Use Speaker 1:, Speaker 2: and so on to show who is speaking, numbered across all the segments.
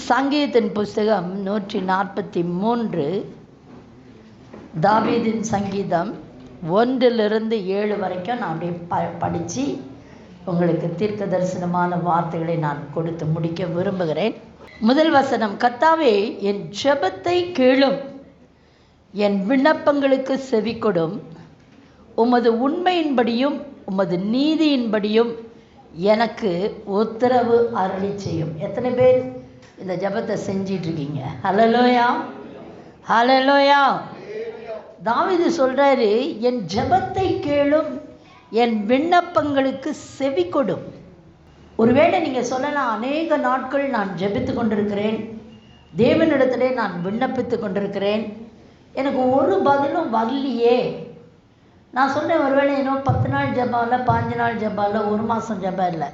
Speaker 1: சங்கீதத்தின் புஸ்தகம் 143. தாவீதின் சங்கீதம் 1-7 வரைக்கும் நான் அப்படியே படித்து உங்களுக்கு தீர்க்க தரிசனமான வார்த்தைகளை நான் கொடுத்து முடிக்க விரும்புகிறேன். முதல் வசனம்: கர்த்தாவே, என் ஜெபத்தை கேளும், என் விண்ணப்பங்களுக்கு செவிகொடும். உமது உண்மையின்படியும் உமது நீதியின்படியும் எனக்கு உத்தரவு அருளி செய்யும். எத்தனை பேர் இந்த ஜெபத்தை செஞ்சிட்ருக்கீங்க? ஹல்லேலூயா, ஹல்லேலூயா. தாவீது சொல்கிறாரு, என் ஜெபத்தை கேளும், என் விண்ணப்பங்களுக்கு செவி கொடும். ஒருவேளை நீங்கள் சொல்லலாம், அநேக நாட்கள் நான் ஜெபித்து கொண்டிருக்கிறேன், தேவனிடத்திலே நான் விண்ணப்பித்து கொண்டிருக்கிறேன், எனக்கு ஒரு பதிலும் வரலையே. நான் சொன்னேன், ஒருவேளை இன்னும் 10 நாள் ஜெபம் இல்லை, 5 நாள் ஜெபம் இல்லை, 1 மாதம் ஜெபம் இல்லை.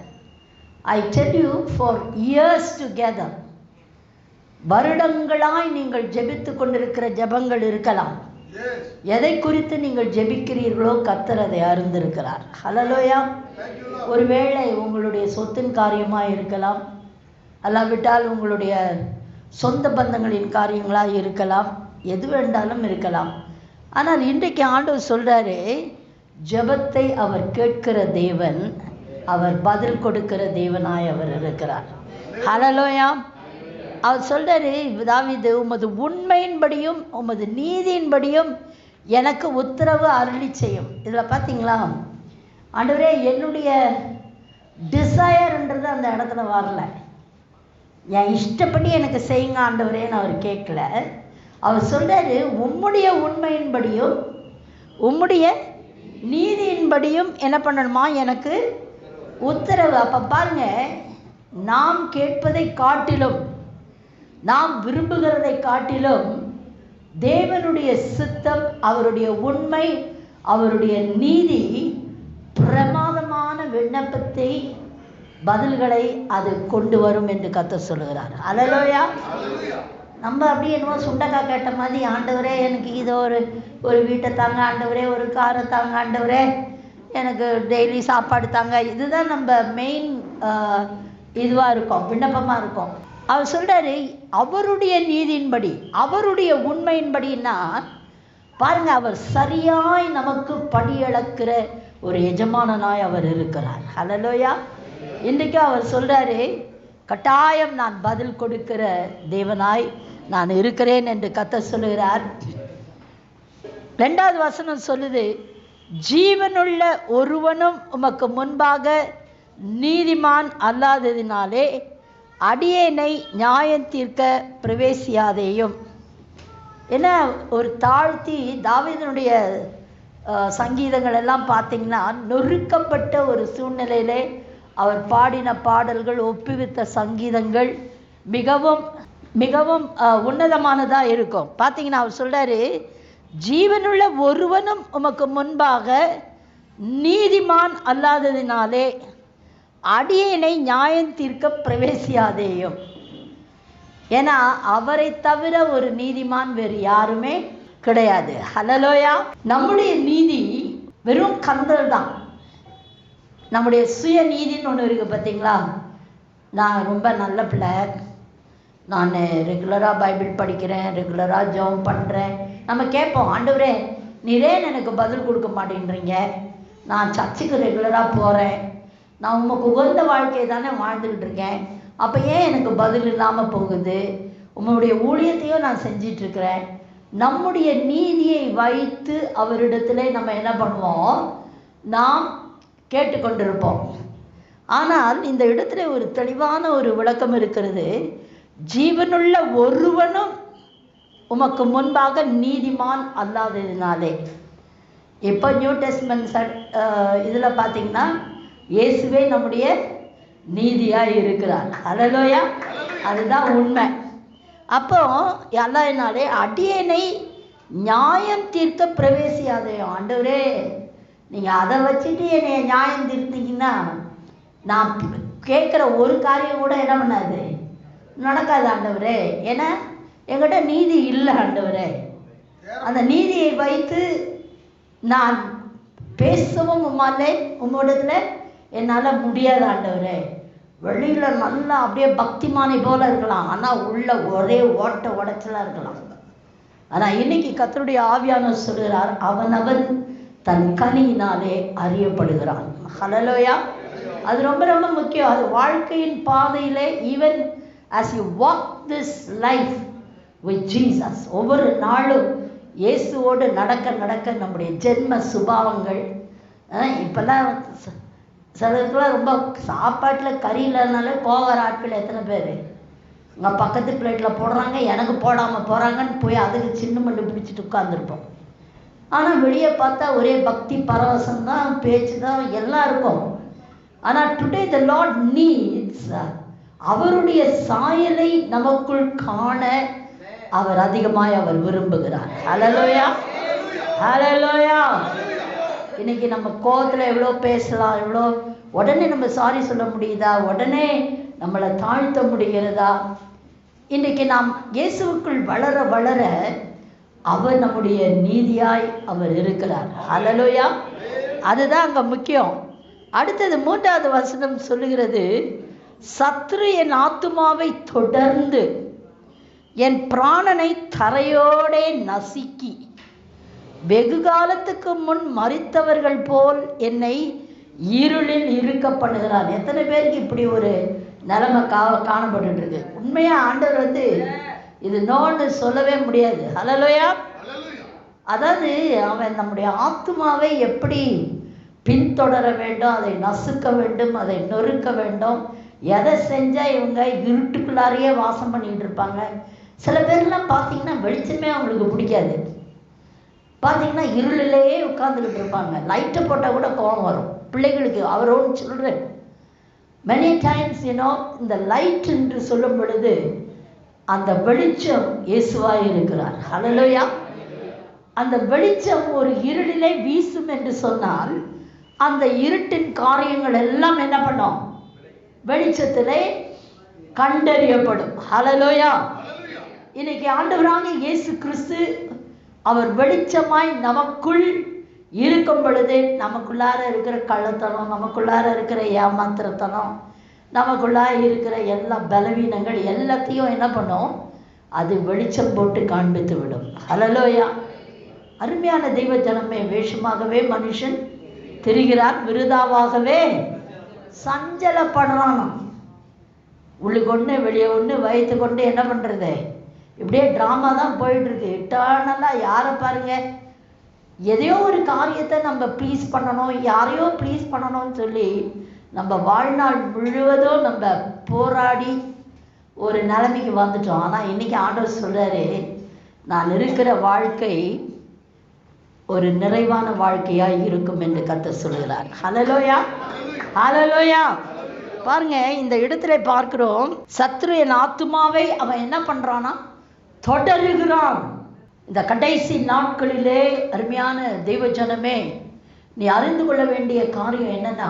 Speaker 1: I tell you, for years together, வருடங்களாய் நீங்கள் ஜெபித்து கொண்டிருக்கிற ஜெபங்கள் இருக்கலாம். எதை குறித்து நீங்கள் ஜெபிக்கிறீர்களோ கர்த்தர் அதை அறிந்திருக்கிறார். ஹல்லேலூயா. ஒருவேளை உங்களுடைய சொத்தின் காரியமாக இருக்கலாம், அல்லாவிட்டால் உங்களுடைய சொந்த பந்தங்களின் காரியங்களாக இருக்கலாம், எது வேண்டாலும் இருக்கலாம். ஆனால் இன்றைக்கு ஆண்டவர் சொல்கிறாரு, ஜெபத்தை அவர் கேட்கிற தேவன், அவர் பதில் கொடுக்கிற தேவனாய் அவர் இருக்கிறார். ஹல்லேலூயா. அவர் சொல்கிறாரு, தாவீது, உமது உண்மையின்படியும் உமது நீதியின்படியும் எனக்கு உத்தரவு அருளி செய்யும். இதில் பார்த்தீங்களா, ஆண்டவரே, என்னுடைய டிசையர்ன்றது அந்த இடத்துல வரல. என் இஷ்டப்படி எனக்கு செய்யுங்க ஆண்டவரேன்னு அவர் கேட்கல. அவர் சொல்கிறாரு, உம்முடைய உண்மையின்படியும் உம்முடைய நீதியின்படியும் என்ன பண்ணணுமா, எனக்கு உத்தரவு. அப்போ பாருங்க, நாம் கேட்பதை காட்டிலும், நாம் விரும்புகிறதை காட்டிலும் தேவனுடைய சித்தம், அவருடைய உண்மை, அவருடைய நீதி பிரமாதமான விண்ணப்பத்தை, பதில்களை அது கொண்டு வரும் என்று கர்த்தர் சொல்லுகிறார். ஹல்லேலூயா. நம்ம அப்படியே என்னமோ சுண்டக்காய் கேட்ட மாதிரி, ஆண்டவரே எனக்கு இதோ ஒரு வீட்டை தாங்க ஆண்டவரே, ஒரு காரை தாங்க ஆண்டவரே, எனக்கு டெய்லி சாப்பாடு தாங்க. இதுதான் நம்ம மெயின் இதுவாக இருக்கும், விண்ணப்பமாக இருக்கும். அவர் சொல்கிறாரு, அவருடைய நீதியின்படி, அவருடைய உண்மையின்படின்னா பாருங்கள், அவர் சரியாய் நமக்கு படியளக்கிற ஒரு எஜமானனாய் அவர் இருக்கிறார். ஹல்லேலூயா. இன்றைக்கும் அவர் சொல்கிறாரு, கட்டாயம் நான் பதில் கொடுக்கிற தேவனாய் நான் இருக்கிறேன் என்று கர்த்தர் சொல்லுகிறார். 2வது வசனம் சொல்லுது, ஜீவனுள்ள ஒருவனும் உமக்கு முன்பாக நீதிமான் அல்லாததினாலே அடியேனை நியாயம் தீர்க்க பிரவேசியாதேயும். ஏன்னா ஒரு தாழ்த்தி தாவீதினுடைய சங்கீதங்கள் எல்லாம் பார்த்திங்கன்னா, நொறுக்கப்பட்ட ஒரு சூழ்நிலையிலே அவர் பாடின பாடல்கள், ஒப்புவித்த சங்கீதங்கள் மிகவும் மிகவும் உன்னதமானதாக இருக்கும். பார்த்திங்கன்னா அவர் சொல்கிறாரு, ஜீவனுள்ள ஒருவனும் உமக்கு முன்பாக நீதிமான் அல்லாததினாலே அடியேனை நியாயம் தீர்க்க பிரவேசியாதேயும். ஏன்னா அவரை தவிர ஒரு நீதிமான் வேறு யாருமே கிடையாது. ஹல்லேலூயா. நம்முடைய நீதி வெறும் கந்தல் தான். நம்முடைய சுய நீதின்னு ஒன்று இருக்குது பார்த்தீங்களா. நான் ரொம்ப நல்ல பிள்ளை, நான் ரெகுலராக பைபிள் படிக்கிறேன், ரெகுலராக ஜெபம் பண்ணுறேன். நம்ம கேட்போம், ஆண்டவரே நீரேன் எனக்கு பதில் கொடுக்க மாட்டேன்றீங்க, நான் சர்ச்சுக்கு ரெகுலராக போகிறேன், நான் உமக்கு உகந்த வாழ்க்கையை தானே வாழ்ந்துக்கிட்டு இருக்கேன், அப்போ ஏன் எனக்கு பதில் இல்லாமல் போகுது? உங்களுடைய ஊழியத்தையும் நான் செஞ்சிட்ருக்கிறேன். நம்முடைய நீதியை வைத்து அவரிடத்துல நம்ம என்ன பண்ணுவோம், நாம் கேட்டுக்கொண்டிருப்போம். ஆனால் இந்த இடத்துல ஒரு தெளிவான ஒரு விளக்கம் இருக்கிறது. ஜீவனுள்ள ஒருவனும் உமக்கு முன்பாக நீதிமான் அல்லாததினாலே. இப்போ நியூ டெஸ்ட்மென்ட் இதில் பார்த்திங்கன்னா, இயேசுவே நம்முடைய நீதியாக இருக்கிறார். ஹல்லேலூயா. அதுதான் உண்மை. அப்போ அல்லாஹ்வினாலே அடியேனை நியாயம் தீர்க்க பிரவேசியாதையும். ஆண்டவரே, நீங்கள் அதை வச்சுட்டு என்னை நியாயம் தீர்த்தீங்கன்னா நான் கேட்குற ஒரு காரியம் கூட என்ன பண்ணாது, நடக்காது ஆண்டவரே. ஏன்னா என்கிட்ட நீதி இல்லை ஆண்டவரே. அந்த நீதியை வைத்து நான் பேசவும் உம்மாலே உம்மிடத்தில் என்னால் முடியாது ஆண்டவரே. வெளியில் நல்லா அப்படியே பக்திமானி போல இருக்கலாம், ஆனால் உள்ள ஒரே ஓட்ட உடைச்சலாக இருக்கலாம். ஆனால் இன்னைக்கு கர்த்தருடைய ஆவியானவர் சொல்கிறார், அவனவன் தன் கனியினாலே அறியப்படுகிறான். ஹல்லேலூயா. அது ரொம்ப ரொம்ப முக்கியம். அது வாழ்க்கையின் பாதையிலே even as you walk this life with Jesus, ஒவ்வொரு நாளும் இயேசுவோடு நடக்க நடக்க நம்முடைய ஜென்ம சுபாவங்கள், இப்போல்லாம் சிலருக்குலாம் ரொம்ப சாப்பாட்டில் கறி இல்லைனாலே போகிற ஆட்கள் எத்தனை பேர் உங்கள் பக்கத்து பிளேட்டில் போடுறாங்க, எனக்கு போடாமல் போகிறாங்கன்னு போய் அதுக்கு சின்ன மண்டு பிடிச்சிட்டு உட்காந்துருப்போம். ஆனால் வெளியே பார்த்தா ஒரே பக்தி பரவசம் தான், பேச்சு தான், எல்லாம் இருக்கும். ஆனால் டுடே த லார்ட் நீட்ஸ் அவருடைய சாயலை நமக்குள் காண அவர் அதிகமாய் அவர் விரும்புகிறார். ஹல்லேலூயா, ஹல்லேலூயா. இன்னைக்கு நம்ம கோவத்தில் எவ்வளோ பேசலாம், எவ்வளோ உடனே நம்ம சாரி சொல்ல முடியுதா, உடனே நம்மளை தாழ்த்த முடிகிறதா? இன்றைக்கி நாம் இயேசுவுக்குள் வளர வளர அவர் நம்முடைய நீதியாய் அவர் இருக்கிறார். ஹல்லேலூயா. அதுதான் அங்கே முக்கியம். அடுத்தது 3வது வசனம் சொல்லுகிறது, சத்ரு என் ஆத்துமாவை தொடர்ந்து என் பிராணனை தரையோடே நசுக்கி வெகு காலத்துக்கு முன் மரித்தவர்கள் போல் என்னை இருளில் இருக்க பண்ணுகிறான். எத்தனை பேருக்கு இப்படி ஒரு நிலைமை காணப்பட்டு இருக்கு? உண்மையாக ஆண்டவர் இது நோன்னு சொல்லவே முடியாது. ஹல்லேலூயா. அதாவது அவன் நம்முடைய ஆத்துமாவை எப்படி பின்தொடர வேண்டும், அதை நசுக்க வேண்டும், அதை நொறுக்க வேண்டும். எதை செஞ்சால் இவங்க இருட்டுக்குள்ளாரையே வாசம் பண்ணிகிட்டு இருப்பாங்க. சில பேர்லாம் பார்த்தீங்கன்னா வெளிச்சமே அவங்களுக்கு பிடிக்காது. பார்த்தீங்கன்னா இருளிலேயே உட்காந்துக்கிட்டு இருப்பாங்க. லைட்டை போட்டால் கூட கோபம் வரும் பிள்ளைகளுக்கு. அவர் ஓன் சில்ட்ரன் மெனி டைம்ஸ் இந்த லைட் என்று சொல்லும் பொழுது அந்த வெளிச்சம் இயேசுவாய் இருக்கிறார். ஹல்லேலூயா. அந்த வெளிச்சம் ஒரு இருளிலே வீசும் என்று சொன்னால் அந்த இருட்டின் காரியங்கள் எல்லாம் என்ன பண்ணும்? வெளிச்சத்திலே கண்டறியப்படும். ஹல்லேலூயா. இன்னைக்கு ஆண்டவராகிய இயேசு கிறிஸ்து அவர் வெளிச்சமாய் நமக்குள் இருக்கும் பொழுது நமக்குள்ளார இருக்கிற கள்ளத்தனம், நமக்குள்ளார இருக்கிற ஏமாத்திரத்தனம், நமக்குள்ளார இருக்கிற எல்லா பலவீனங்கள் எல்லாத்தையும் என்ன பண்ணும்? அது வெளிச்சம் போட்டு காண்பித்து விடும். ஹல்லேலூயா. அருமையான தெய்வ ஜனமே, வேஷமாகவே மனுஷன் திரிகிறார், விருதாவாகவே சஞ்சலப்படுறான். உள்ளுக்கு ஒன்று வெளியே ஒன்று வயிற்று கொண்டு என்ன பண்ணுறது? இப்படியே ட்ராமா தான் போயிட்டுருக்கு. இட்டர்னலாக யாரை பாருங்க, எதையோ ஒரு காரியத்தை நம்ம ப்ளீஸ் பண்ணணும், யாரையோ ப்ளீஸ் பண்ணணும்னு சொல்லி நம்ம வாழ்நாள் முழுவதும் நம்ம போராடி ஒரு நிலைமைக்கு வந்துட்டோம். ஆனால் இன்றைக்கி ஆண்டவர் சொல்கிறாரு, நான் இருக்கிற வாழ்க்கை ஒரு நிறைவான வாழ்க்கையாக இருக்கும் என்று கர்த்தர் சொல்கிறார். ஹல்லேலூயா, ஹல்லேலூயா. பாருங்க, இந்த இடத்துல பார்க்கிறோம், சத்ரு என் ஆத்துமாவை அவன் என்ன பண்ணுறான்னா தொடருகிறான். இந்த கடைசி நாட்களிலே அருமையான தெய்வ ஜனமே, நீ அறிந்து கொள்ள வேண்டிய காரியம் என்னன்னா,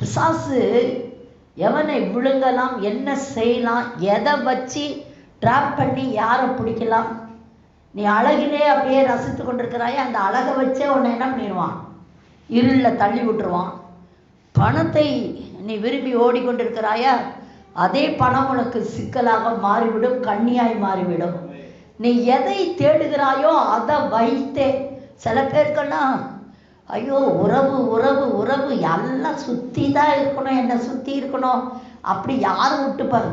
Speaker 1: பிசாசு எவனை விழுங்கலாம், என்ன செய்யலாம், எதை வச்சு ட்ராப் பண்ணி யாரை பிடிக்கலாம். நீ அழகிலே அப்படியே ரசித்து கொண்டிருக்கிறாயே, அந்த அழகை வச்சே உன்னை என்ன பண்ணிடுவான்? இருளில் தள்ளி விட்டுருவான். பணத்தை நீ விரும்பி ஓடிக்கொண்டிருக்கிறாயா, அதே பணம் உனக்கு சிக்கலாக மாறிவிடும், கண்ணியாய் மாறிவிடும். நீ எதை தேடுகிறாயோ அதை வைத்தே, சில பேருக்கெல்லாம் ஐயோ உறவு உறவு உறவு எல்லாம் சுற்றி தான் இருக்கணும், என்னை சுற்றி இருக்கணும், அப்படி யாரும் விட்டுப்பாரு.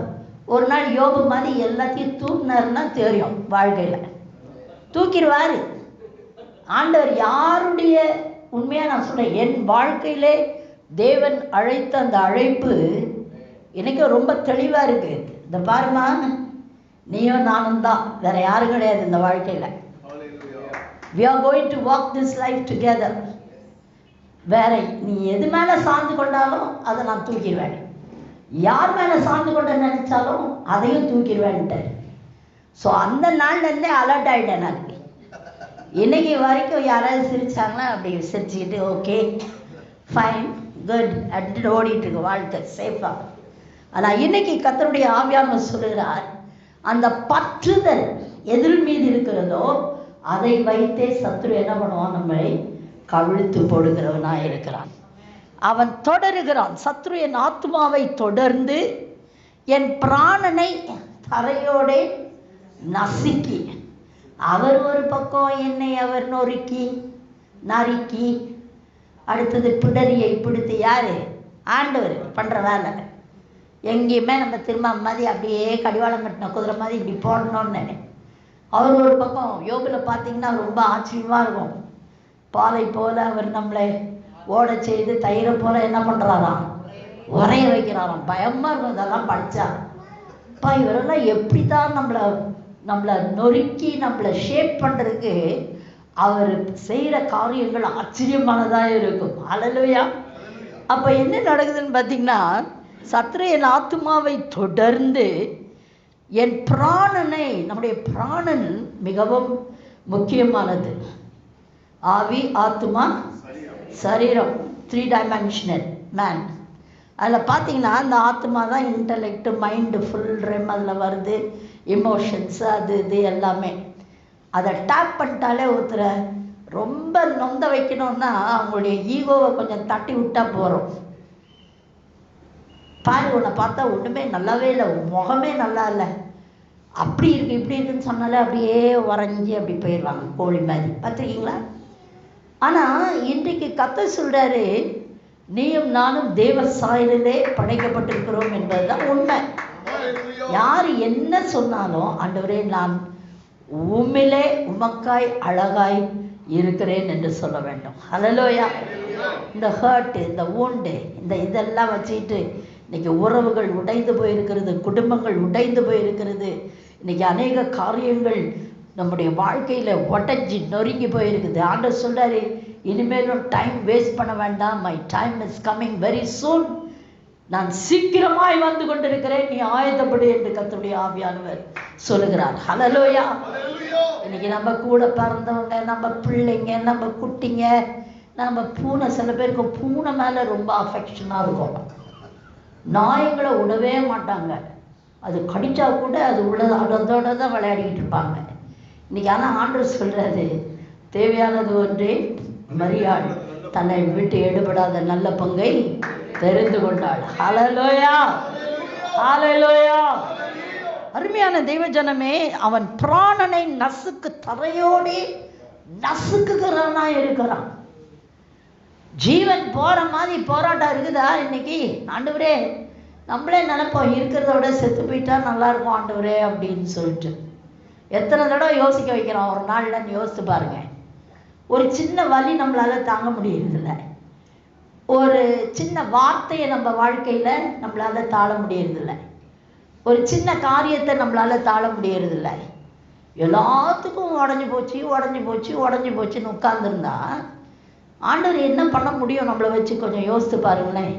Speaker 1: ஒரு நாள் யோபு மாதிரி எல்லாத்தையும் தூக்கினாருன்னா தெரியும், வாழ்க்கையில் தூக்கிடுவார் ஆண்டவர். யாருடைய உண்மையாக நான் சொல்கிறேன், என் வாழ்க்கையிலே தேவன் அழைத்த அந்த அழைப்பு எனக்கு ரொம்ப தெளிவாக இருக்குது. இந்த பாருமா, நீயும் நானும் தான், வேற யாரும் கிடையாது இந்த வாழ்க்கையில். we are going to walk this life together. வேற நீ எது மேலே சார்ந்து கொண்டாலும் அதை நான் தூக்கிடுவேன், யார் மேலே சார்ந்து கொண்ட நினைச்சாலும் அதையும் தூக்கிடுவேன்ட்டு. ஸோ அந்த நாள்லேருந்தே அலர்ட் ஆகிட்டேன் நான். இன்னைக்கு வரைக்கும் யாராவது சிரிச்சாங்கன்னா அப்படி சிரிச்சுக்கிட்டு ஓகே ஃபைன் குட் அப்படின்ட்டு ஓடிட்டு இருக்கு வாழ்க்கை சேஃபாக. ஆனால் இன்னைக்கு கர்த்தருடைய ஆவியானவர் சொல்லுகிறார், அந்த பற்றுதல் எதிர் மீது இருக்கிறதோ அதை வைத்தே சத்துரு என்ன பண்ணுவான்? நம்மை கவிழ்த்து போடுகிறவனாக இருக்கிறான். அவன் தொடருகிறான். சத்ரு என் ஆத்மாவை தொடர்ந்து என் பிராணனை தரையோடே நசுக்கி, அவர் ஒரு பக்கம் என்னை அவர் நறுக்கி, அடுத்தது பிடரியை பிடித்து, யாரு? ஆண்டவர் பண்ணுற வேலை. எங்கேயுமே நம்ம திரும்ப மாதிரி அப்படியே கடிவாளம் கட்டின குதிரை மாதிரி இப்படி போடணும்னு. அவர் ஒரு பக்கம் யோகில் பார்த்தீங்கன்னா ரொம்ப ஆச்சரியமாக இருக்கும். பாலை போல அவர் நம்மளை ஓட செய்து தயிரை போல என்ன பண்ணுறாராம்? உரைய வைக்கிறாராம். பயமாக இருக்கும் இதெல்லாம் படித்தா. அப்பா, இவரெல்லாம் எப்படி தான் நம்மளை நொறுக்கி நம்மளை ஷேப் பண்ணுறதுக்கு அவர் செய்கிற காரியங்கள் ஆச்சரியமானதாக இருக்கும். அல்லேலூயா. அப்போ என்ன நடக்குதுன்னு பார்த்தீங்கன்னா, சத்ரு என் ஆத்மாவை தொடர்ந்து என் பிராணனை, நம்முடைய பிராணன் மிகவும் முக்கியமானது. ஆவி, ஆத்மா, சரீரம், 3 டைமென்ஷனல் மேன். அதில் பார்த்தீங்கன்னா அந்த ஆத்மா தான் இன்டலெக்ட், மைண்டு, ஃபுல் ரெம் அதில் வருது, எமோஷன்ஸு, அது இது எல்லாமே. அதை டேப் பண்ணிட்டாலே ஒருத்தரை ரொம்ப நொந்த வைக்கணும்னா அவங்களுடைய ஈகோவை கொஞ்சம் தட்டி விட்டால் போகிறோம். பாரு, உன்னை பார்த்தா ஒன்றுமே நல்லாவே இல்லை, முகமே நல்லா இல்லை, அப்படி இருக்குது இப்படி இருக்குன்னு சொன்னாலே அப்படியே உறைஞ்சி அப்படி போயிடுவாங்க, கோழி மாதிரி. பார்த்துருக்கீங்களா? ஆனால் இன்றைக்கு கர்த்தர் சொல்கிறாரு, நீயும் நானும் தேவ சாயலிலே படைக்கப்பட்டிருக்கிறோம் என்பது தான் உண்மை. யார் என்ன சொன்னாலும், ஆண்டவரே நான் உம்மிலே உமக்காய் அழகாய் இருக்கிறேன் என்று சொல்ல வேண்டும். ஹல்லேலூயா. இந்த ஹர்ட்டு, இந்த ஊண்டு, இதெல்லாம் வச்சுக்கிட்டு இன்றைக்கி உறவுகள் உடைந்து போயிருக்கிறது, குடும்பங்கள் உடைந்து போயிருக்கிறது. இன்றைக்கி அநேக காரியங்கள் நம்முடைய வாழ்க்கையில் உடஞ்சி நொறுங்கி போயிருக்குது. ஆண்டவர் சொல்கிறாரு, இனிமேலும் டைம் வேஸ்ட் பண்ண வேண்டாம், my time is coming very soon, நான் சீக்கிரமாய் வந்து கொண்டிருக்கிறேன், நீ ஆயத்தப்படு என்று கர்த்தருடைய ஆவியானவர் சொல்லுகிறார். ஹல்லேலூயா. இன்னைக்கு நம்ம கூட பிறந்தவங்க, நம்ம பிள்ளைங்க, நம்ம குட்டிங்க, நம்ம பூனை, சில பேருக்கு பூனை மேலே ரொம்ப அஃபெக்ஷனாக இருக்கும். நாய்களை விடவே மாட்டாங்க, அது கடிச்சா கூட அது அதோட தான் விளையாடிக்கிட்டு இருப்பாங்க. இன்னைக்கு ஆனால் ஆண்டவர் சொல்றாரு, தேவையானது ஒன்றே மரியாள் தன்னை விட்டு எடுபடாத நல்ல பங்கை தெரிந்து கொண்டாள். ஹல்லேலூயா, ஹல்லேலூயா. அருமையான தெய்வஜனமே, அவன் பிராணனை நசுக்கு தரையோடி நசுக்குகிறானா இருக்கிறான். ஜீவன் போற மாதிரி போராட்டம் இருக்குதா இன்னைக்கு? ஆண்டவரே, நம்மளே நினைப்போம் இருக்கிறத விட செத்து போயிட்டா நல்லா இருக்கும் ஆண்டவரே அப்படின்னு சொல்லிட்டு. எத்தனை தடவை யோசிக்க வைக்கிறோம் ஒரு நாள்லன்னு யோசித்து பாருங்க. ஒரு சின்ன வலி நம்மளால தாங்க முடியறதில்ல, ஒரு சின்ன வார்த்தையை நம்ம வாழ்க்கையில நம்மளால தாழ முடியறதில்ல, ஒரு சின்ன காரியத்தை நம்மளால தாழ முடியறதில்ல. எல்லாத்துக்கும் உடஞ்சி போச்சுன்னு உட்கார்ந்துருந்தா ஆண்டவர் என்ன பண்ண முடியும் நம்மளை வச்சு? கொஞ்சம் யோசித்து பாருங்களேன்.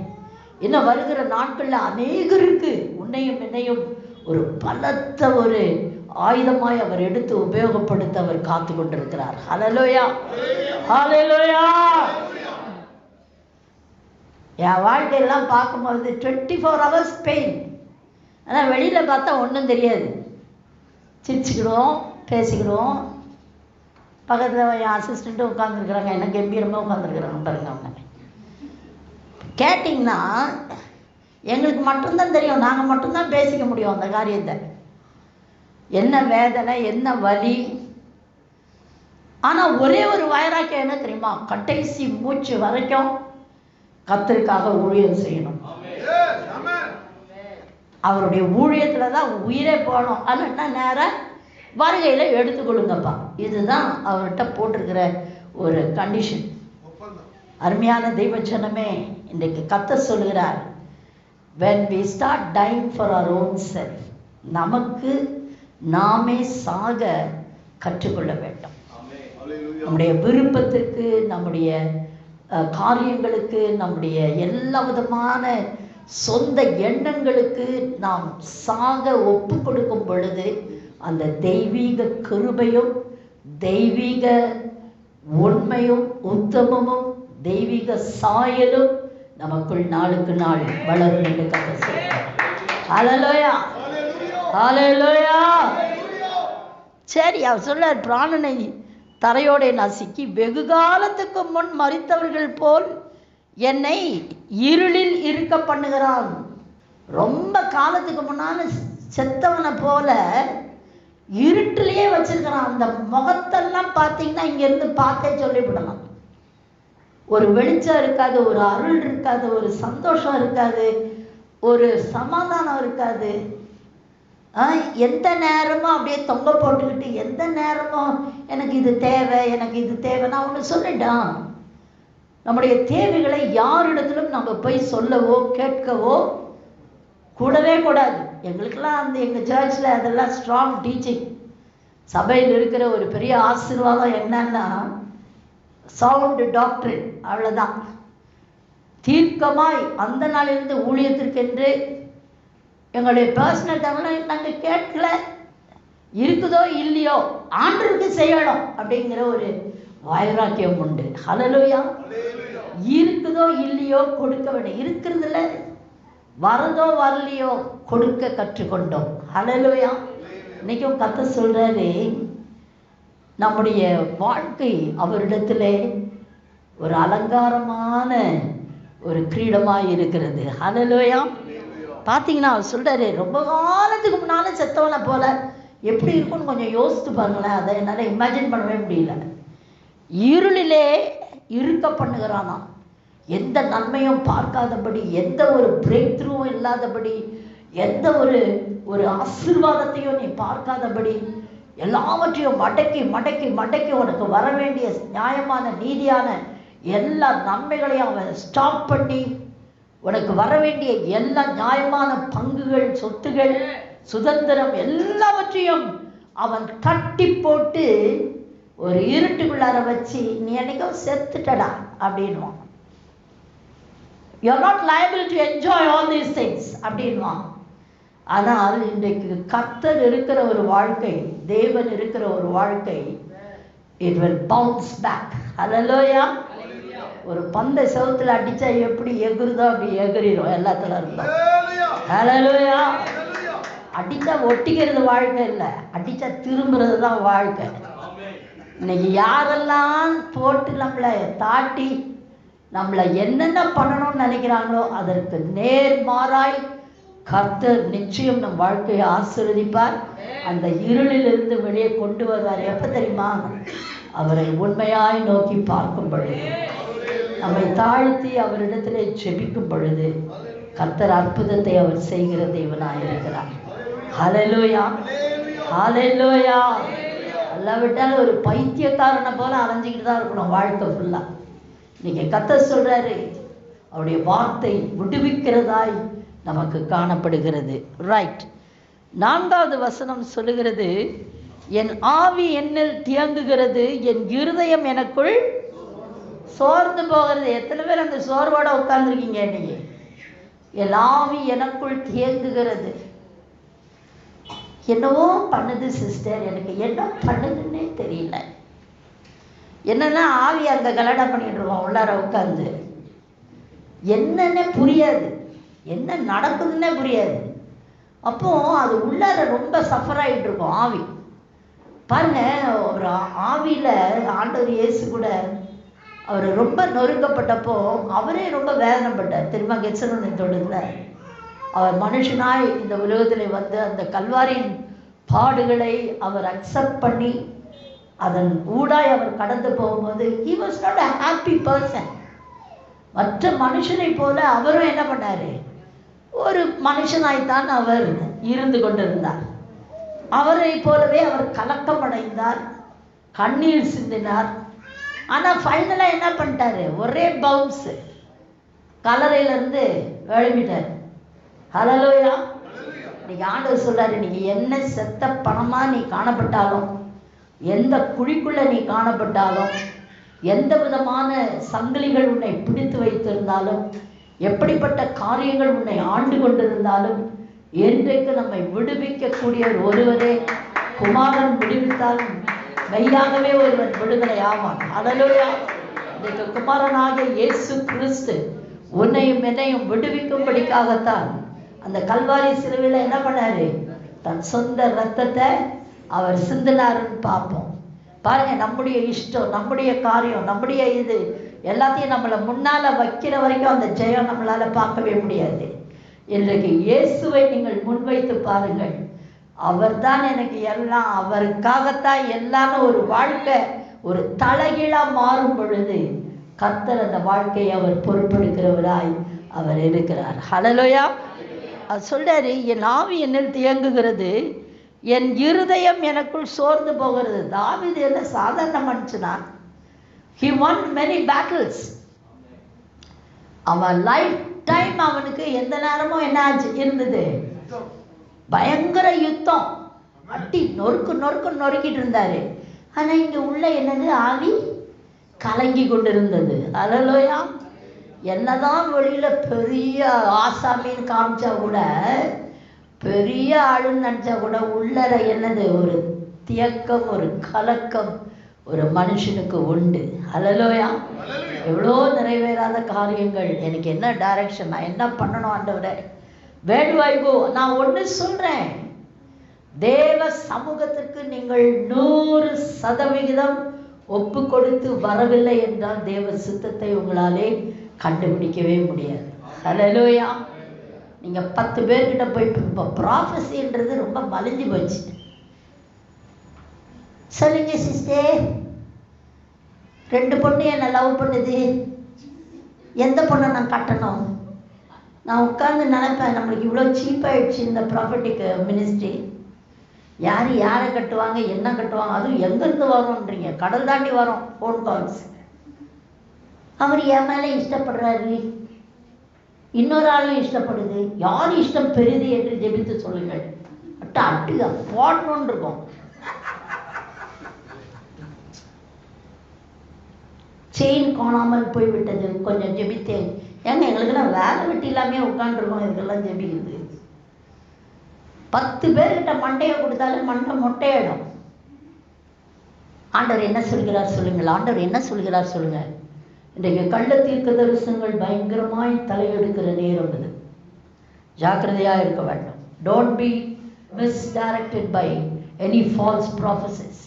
Speaker 1: இன்னும் வருகிற நாட்களில் அநேகருக்கு உன்னையும் என்னையும் ஒரு பலத்த ஒரு ஆயுதமாய் அவர் எடுத்து உபயோகப்படுத்த அவர் காத்து கொண்டிருக்கிறார். ஹல்லேலூயா, ஹல்லேலூயா. என் வாழ்க்கையெல்லாம் பார்க்கும்போது 24 hours பெயின். ஆனால் வெளியில் பார்த்தா ஒன்றும் தெரியாது, சிரிச்சுக்கிடுவோம், பேசிக்கிடுவோம். பக்கத்தில் என் அசிஸ்டண்ட்டும் உட்காந்துருக்குறாங்க, என்ன கம்பீரமாக உட்காந்துருக்குறாங்க பாருங்க. அவங்க கேட்டிங்கன்னா எங்களுக்கு மட்டும்தான் தெரியும், நாங்கள் மட்டும்தான் பேசிக்க முடியும் அந்த காரியத்தை. என்ன வேதனை, என்ன வலி. ஆனால் ஒரே ஒரு வைராக்கியம் என்ன தெரியுமா? கடைசி மூச்சு வரைக்கும் கர்த்தருக்காக ஊழியம் செய்யணும். அவருடைய ஊழியத்தில் தான் உயிரே போகணும். அல்லன்னா நேராக வருகையில் எடுத்துக்கொள்ளுங்கப்பா. இதுதான் அவர்கிட்ட போட்டிருக்கிற ஒரு கண்டிஷன். அருமையான தெய்வஜனமே, இன்றைக்கு கர்த்தர் சொல்கிறார், when we start dying for our own self, நமக்கு நாமே சாக கற்றுக்கொள்ள வேண்டும். நம்முடைய விருப்பத்திற்கு, நம்முடைய காரியங்களுக்கு, நம்முடைய எல்லா விதமான சொந்த எண்ணங்களுக்கு நாம் சாக ஒப்பு கொடுக்கும் பொழுது அந்த தெய்வீக கிருபையும் தெய்வீக உண்மையும் உத்தமமும் தெய்வீக சாயலும் நமக்குள் நாளுக்கு நாள் வளரும் என்று கர்த்தர் சொல்கிறார். ஹல்லேலூயா, ஹல்லேலூயா. சரி, அவர் சொல்ல, பிராணனை தரையோட நசுக்கி வெகு காலத்துக்கு முன் மரித்தவர்கள் போல் என்னை இருளில் இருக்க பண்ணுகிறான். ரொம்ப காலத்துக்கு முன்னால செத்தவனை போல இருட்டிலேயே வச்சிருக்கிறான். அந்த முகத்தெல்லாம் பார்த்தீங்கன்னா இங்கேருந்து பார்த்தே சொல்லிவிடலாம். ஒரு வெளிச்சம் இருக்காது, ஒரு அருள் இருக்காது, ஒரு சந்தோஷம் இருக்காது, ஒரு சமாதானம் இருக்காது. எந்த நேரமும் அப்படியே தொங்க போட்டுக்கிட்டு எந்த நேரமும் எனக்கு இது தேவை, எனக்கு இது தேவை. நான் ஒன்று சொல்லிட்டான், நம்முடைய தேவைகளை யாரிடத்திலும் நம்ம போய் சொல்லவோ கேட்கவோ கூடவே கூடாது. எங்களுக்கெல்லாம் அந்த எங்கள் சர்ச்சில் அதெல்லாம் ஸ்ட்ராங் டீச்சிங். சபையில் இருக்கிற ஒரு பெரிய ஆசீர்வாதம் என்னன்னா சவுண்ட் டாக்டரின். அவ்வளோதான். தீர்க்கமாய் அந்த நாளிலிருந்து ஊழியத்திற்கென்று எங்களுடைய பர்சனல் டைமில் நாங்கள் கேட்கல, இருக்குதோ இல்லையோ ஆண்டவருக்கு செய்யணும் அப்படிங்கிற ஒரு வைராக்கியம் உண்டு. ஹல்லேலூயா. இருக்குதோ இல்லையோ கொடுக்க வேண்டும். இருக்கிறதுல வரதோ வரலையோ கொடுக்க கற்றுக்கொண்டோம். ஹல்லேலூயா. இன்னைக்கும் கர்த்தர் சொல்றாரு, நம்முடைய வாழ்க்கை அவரிடத்திலே ஒரு அலங்காரமான ஒரு கிரீடமாக இருக்கிறது. ஹல்லேலூயா. பார்த்தீங்கன்னா அவர் சொல்றாரு, ரொம்ப காலத்துக்கு முன்னால செத்தவனை போல எப்படி இருக்கும்னு கொஞ்சம் யோசித்து பாருங்களேன். அதை என்னால் இமேஜின் பண்ணவே முடியல. இருளிலே இருக்க பண்ணுகிறானா, எந்த நன்மையும் பார்க்காதபடி, எந்த ஒரு பிரேக் த்ரூவும் இல்லாதபடி, எந்த ஒரு ஆசீர்வாதத்தையும் நீ பார்க்காதபடி, எல்லாவற்றையும் மடக்கி மடக்கி மடக்கி உனக்கு வர வேண்டிய நியாயமான நீதியான எல்லா நன்மைகளையும் அவன் ஸ்டாப் பண்ணி உனக்கு வர வேண்டிய எல்லா நியாயமான பங்குகள், சொத்துகள், சுதந்திரம் எல்லாவற்றையும் அவன் கட்டி போட்டு ஒரு இருட்டுக்குள்ளார வச்சு நீ என்னைக்கும் செத்துட்டடா அப்படின்வான். You are not liable to enjoy all these things அப்படின்வான். ஆனால் இன்றைக்கு கர்த்தர் இருக்கிற ஒரு வாழ்க்கை, தேவன் இருக்கிற ஒரு வாழ்க்கை, it will bounce back. ஹல்லேலூயா. ஒரு பந்தை செவுத்துல அடிச்சா எப்படி எகுறுதோ அப்படி எகிரிடும் எல்லாத்துல இருந்தோம். ஹல்லேலூயா. அடிச்சா ஒட்டிக்கிறது வாழ்க்கை இல்லை, அடிச்சா திரும்புறது தான் வாழ்க்கை. இன்னைக்கு யாரெல்லாம் போட்டு நம்மளை தாட்டி நம்மளை என்னென்ன பண்ணணும்னு நினைக்கிறாங்களோ அதற்கு நேர்மாறாய் கர்த்தர் நிச்சயம் நம் வாழ்க்கையை ஆசீர்வதிப்பார். அந்த இருளிலிருந்து வெளியே கொண்டு வருவார். எப்போ தெரியுமா? அவரை உண்மையாய் நோக்கி பார்க்கும் பொழுது, நம்மை தாழ்த்தி அவரிடத்திலே ஜெபிக்கும் பொழுது கர்த்தர் அற்புதத்தை அவர் செய்கிற தேவனாய் இருக்கிறார். ஹல்லேலூயா. ஹல்லேலூயா. அல்லாவிட்டால் ஒரு பைத்தியக்காரனை போல அலைஞ்சிக்கிட்டு தான் இருக்கணும் வாழ்க்கை ஃபுல்லா. இன்னைக்கு கர்த்தர் சொல்றாரு, அவருடைய வார்த்தை விடுவிக்கிறதாய் நமக்கு காணப்படுகிறது. ரைட். 4வது வசனம் சொல்லுகிறது, என் ஆவி என்னில் தியங்குகிறது, என் இருதயம் எனக்குள் சோர்ந்து போகிறது. எத்தனை பேர் அந்த சோர்வோட உட்கார்ந்துருக்கீங்க? இன்னைக்கு என் ஆவி எனக்குள் தியங்குகிறது. என்னவோ பண்ணுது சிஸ்டர், எனக்கு என்ன பண்ணுதுன்னே தெரியல. என்னன்னா ஆவி அங்கே கலடா பண்ணிட்டு இருக்கோம் உள்ளார உட்காந்து. என்னன்னே புரியாது, என்ன நடக்குதுன்னே புரியாது. அப்போ அது உள்ளார ரொம்ப சஃபர் ஆகிட்டு இருக்கும் ஆவி. பாருங்க, ஒரு ஆவியில் ஆண்டவர் இயேசு கூட அவர் ரொம்ப நொறுக்கப்பட்டப்போ அவரே ரொம்ப வேதனைப்பட்டார். திரும்ப கெத்செமனே தோட்டத்துல அவர் மனுஷனாய் இந்த உலகத்தில் வந்து அந்த கல்வாரியின் பாடுகளை அவர் அக்செப்ட் பண்ணி அதன் ஊடாய் அவர் கடந்து போகும்போது he was not a happy person. மற்ற மனுஷனை போல அவரும் என்ன பண்ணாரு, ஒரு மனுஷனாய்த்தான் அவர் இருந்து கொண்டிருந்தார். அவரை போலவே அவர் கலக்கமடைந்தார், கண்ணீர் சிந்தினார். ஆனால் ஃபைனலாக என்ன பண்ணிட்டாரு, ஒரே பவுன்ஸு கலரையிலேருந்து எழுப்பிட்டார். ஹல்லேலூயா. இன்னைக்கு ஆண்டவர் சொல்றாரு, நீங்க என்ன செத்த பணமா நீ காணப்பட்டாலும், எந்த குழிக்குள்ள நீ காணப்பட்டாலும், எந்த விதமான சங்கிலிகள் உன்னை பிடித்து வைத்திருந்தாலும், எப்படிப்பட்ட காரியங்கள் உன்னை ஆண்டு கொண்டிருந்தாலும், என்றைக்கு நம்மை விடுவிக்கக்கூடிய ஒருவரே, குமாரன் விடுவித்தாலும் மெய்யாகவே ஒருவன் விடுதலை ஆவான். ஹல்லேலூயா. இன்றைக்கு குமாரனாகிய இயேசு கிறிஸ்து உன்னையும் என்னையும் விடுவிக்கும்படிக்காகத்தான் அந்த கல்வாரி சிலுவையில் என்ன பண்ணாரு, தன் சொந்த ரத்தத்தை அவர் சிந்தினாருன்னு பார்ப்போம். பாருங்க, நம்முடைய இஷ்டம், நம்முடைய காரியம், நம்முடைய இது எல்லாத்தையும் நம்மளை முன்னால் வைக்கிற வரைக்கும் அந்த ஜெயம் நம்மளால் பார்க்கவே முடியாது. இன்றைக்கு இயேசுவை நீங்கள் முன்வைத்து பாருங்கள். அவர் தான் எனக்கு எல்லாம், அவருக்காகத்தான் எல்லாமே. ஒரு வாழ்க்கை ஒரு தலைகீழாக மாறும் பொழுது கர்த்தர் அந்த வாழ்க்கையை அவர் பொறுப்பெடுக்கிறவராய் அவர் இருக்கிறார். ஹல்லேலூயா. அவர் சொல்றாரு, என் ஆவி என்னில் தியங்குகிறது, என் இருதயம் எனக்குள் சோர்ந்து போகிறது. தாவீது என்ன சாதாரண மனுஷனா? He won many battles. அவன் லைஃப் டைம் அவனுக்கு எந்த நேரமும் என்ன ஆச்சு இருந்தது? பயங்கர யுத்தம், அட்டி நொறுக்கு நொறுக்கு நொறுக்கிட்டு இருந்தாரு. ஆனா இங்க உள்ள என்னது? ஆவி கலங்கி கொண்டிருந்தது. ஹல்லேலூயா. என்னதான் வெளியில பெரிய ஆசாமின்னு காமிச்சா கூட, பெரிய ஆளுன்னு நினச்சா கூட உள்ளர என்னது? ஒரு தியக்கம், ஒரு கலக்கம் ஒரு மனுஷனுக்கு உண்டு. ஹல்லேலூயா. எவ்வளோ நிறைவேறாத காரியங்கள். எனக்கு என்ன டைரக்ஷன், நான் என்ன பண்ணணும் ஆண்டவரே? வேர் டு ஐ கோ? நான் ஒன்று சொல்கிறேன், தேவ சமூகத்திற்கு நீங்கள் 100% ஒப்பு கொடுத்து வரவில்லை என்றால் தேவ சித்தத்தை உங்களாலே கண்டுபிடிக்கவே முடியாது. ஹல்லேலூயா. நீங்கள் 10 பேர்கிட்ட போய், இப்போ ப்ராஃபஸின்றது ரொம்ப மலிஞ்சு போச்சு. சொல்லுங்க சிஸ்டர், 2 பொண்ணு என்னை லவ் பண்ணுது, எந்த பொண்ணை நான் கட்டணும்? நான் உட்கார்ந்து நினைப்பேன், நம்மளுக்கு இவ்வளோ சீப்பாயிடுச்சு இந்த ப்ராஃபட்டிக் மினிஸ்ட்ரி. யார் யாரை கட்டுவாங்க, என்ன கட்டுவாங்க, அதுவும் எங்கேருந்து வரோன்றீங்க? கடல் தாண்டி வரோம் ஃபோன் கால்ஸ். அவர் என் மேலே இஷ்டப்படுறாரு, இன்னொரு ஆளும் இஷ்டப்படுது. யார் இஷ்டம் பெரிது என்று ஜெபித்து சொல்லுங்கள். அட்டுக போடணும்னு இருக்கும். செயின் காணாமல் போய்விட்டது, கொஞ்சம் ஜெபித்தேன். ஏங்க எங்களுக்கெல்லாம் வேலை வெட்டி இல்லாமே உட்காந்துருக்கோம், இதுக்கெல்லாம் ஜெபிக்குது. 10 பேர்கிட்ட மண்டையை கொடுத்தாலும் மண்டை மொட்டையிடும். ஆண்டவர் என்ன சொல்கிறார் சொல்லுங்கள், ஆண்டவர் என்ன சொல்கிறார் சொல்லுங்க. இன்றைக்கு கள்ள தீர்க்க தரிசனங்கள் பயங்கரமாய் தலையெடுக்கிற நேரம் இது. ஜாக்கிரதையாக இருக்க வேண்டும். Don't be misdirected by any false prophesies.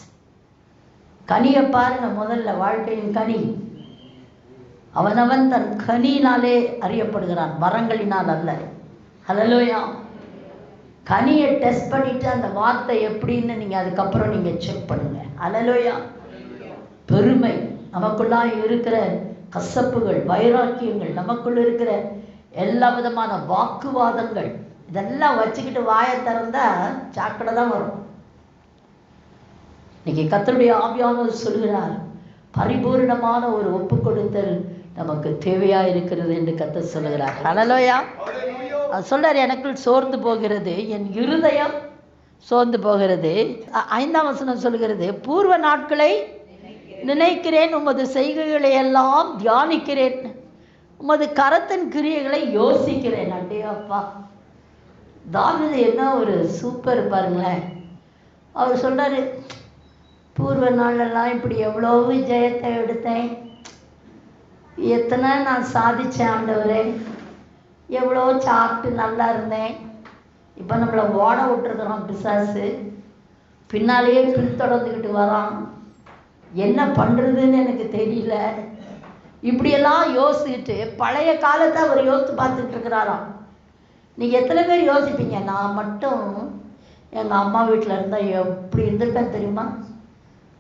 Speaker 1: கனியை பாருங்க முதல்ல, வாழ்க்கையின் கனி. அவனவன் தன் கனியினாலே அறியப்படுகிறான், வரங்களினால் அல்ல. ஹல்லேலூயா. கனியை டெஸ்ட் பண்ணிட்டு அந்த வார்த்தை எப்படின்னு நீங்கள் அதுக்கப்புறம் நீங்கள் செக் பண்ணுங்க. ஹல்லேலூயா. பெருமை, நமக்குள்ளாய் இருக்கிற கசப்புகள், வைராக்கியங்கள், நமக்குள்ள இருக்கிற எல்லா விதமான வாக்குவாதங்கள், இதெல்லாம் வச்சுக்கிட்டு வாயை திறந்தா சாக்கடை தான் வரும். இன்னைக்கு கர்த்தருடைய ஆவியானவர் சொல்கிறார், பரிபூர்ணமான ஒரு ஒப்பு கொடுத்தல் நமக்கு தேவையா இருக்கிறது என்று கர்த்தர் சொல்லுகிறார். ஹல்லேலூயா. சொல்றார், எனக்குள் சோர்ந்து போகிறது, என் இருதயம் சோர்ந்து போகிறது. 5ஆம் வசனம் சொல்கிறது, பூர்வ நாட்களை நினைக்கிறேன், உமது செய்கைகளை எல்லாம் தியானிக்கிறேன், உமது கரத்தின் கிரியைகளை யோசிக்கிறேன். அடே அப்பா, தாவீது என்ன ஒரு சூப்பர் பாருங்களேன். அவர் சொல்றாரு, பூர்வ நாளெல்லாம் இப்படி எவ்வளவு ஜெயத்தை எடுத்தேன், எத்தனை நான் சாதித்தேன் ஆண்டவரே, எவ்வளோ சாப்பிட்டு நல்லா இருந்தேன். இப்போ நம்மளை ஓட விட்டுருக்குறோம் பிசாசு, பின்னாலேயே பின்தொடர்ந்துக்கிட்டு வரான். என்ன பண்ணுறதுன்னு எனக்கு தெரியல. இப்படியெல்லாம் யோசிச்சுட்டு பழைய காலத்தை அவர் யோசித்து பார்த்துக்கிட்டு இருக்கிறாராம். நீங்கள் எத்தனை பேர் யோசிப்பீங்க, நான் மட்டும் எங்கள் அம்மா வீட்டில் இருந்தால் எப்படி இருந்திருப்பேன் தெரியுமா?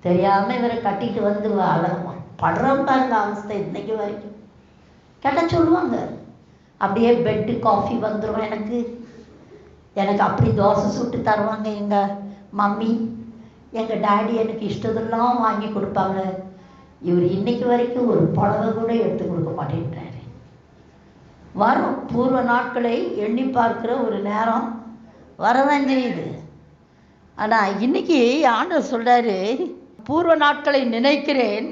Speaker 1: தெரியாமல் இவரை கட்டிட்டு வந்து படுறோம் பாருங்க அவஸ்தை. இன்னைக்கு வரைக்கும் கேட்டால் சொல்லுவாங்க, அப்படியே பெட்டு காஃபி வந்துடும் எனக்கு அப்படி தோசை சுட்டு தருவாங்க எங்கள் மம்மி, எங்கள் டேடி எனக்கு இஷ்டத்தெல்லாம் வாங்கி கொடுப்பாங்க. இவர் இன்னைக்கு வரைக்கும் ஒரு புடவை கூட எடுத்து கொடுக்க மாட்டேன்றாரு. வரும் பூர்வ நாட்களை எண்ணி பார்க்குற ஒரு நேரம் வரதான் செய்யுது. ஆனால் இன்னைக்கு ஆண்டவர் சொல்கிறாரு, பூர்வ நாட்களை நினைக்கிறேன்,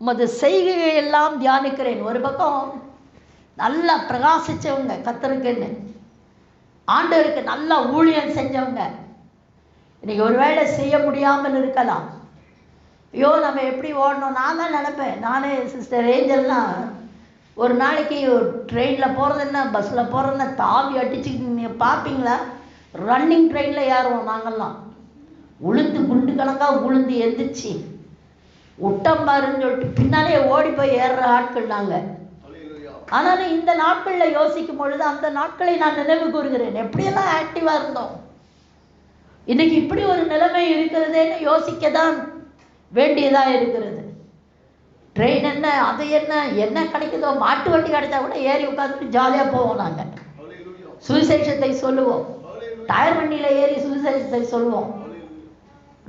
Speaker 1: உமது செய்கையை எல்லாம் தியானிக்கிறேன். ஒரு பக்கம் நல்லா பிரகாசித்தவங்க, கர்த்தருக்குன்னு ஆண்டவருக்கு நல்லா ஊழியம் செஞ்சவங்க இன்றைக்கி ஒரு வேளை செய்ய முடியாமல் இருக்கலாம். ஐயோ நம்ம எப்படி ஓடணும்? நான் தான் நினைப்பேன். நானே சிஸ்டர் ஏஞ்சல்லாம் ஒரு நாளைக்கு ட்ரெயினில் போகிறதுன்னா பஸ்ஸில் போகிறதுன்னா தாவி அடிச்சுக்கிட்டு நீங்கள் பார்ப்பீங்களா? ரன்னிங் ட்ரெயினில் ஏறுவோம் நாங்கள்லாம், உளுந்து குண்டு கணக்காக உளுந்து எந்திரிச்சு விட்டம் பாருன்னு சொல்லிட்டு பின்னாலே ஓடி போய் ஏறுற ஆட்கள் நாங்கள். ஆனாலும் இந்த நாட்களில் யோசிக்கும் பொழுது அந்த நாட்களை நான் நினைவு கூறுகிறேன். எப்படியெல்லாம் ஆக்டிவாக இருந்தோம். இன்னைக்கு இப்படி ஒரு நிலைமை இருக்கிறதுன்னு யோசிக்க தான் வேண்டியதாக இருக்கிறது. ட்ரெயின் என்ன, அது என்ன, என்ன கிடைக்குதோ, மாட்டு வண்டி கிடைச்சா கூட ஏறி உட்காந்துட்டு ஜாலியாக போவோம். நாங்கள் சுவிசேஷத்தை சொல்லுவோம். டயர் வண்டியில் ஏறி சுவிசேஷத்தை சொல்லுவோம்.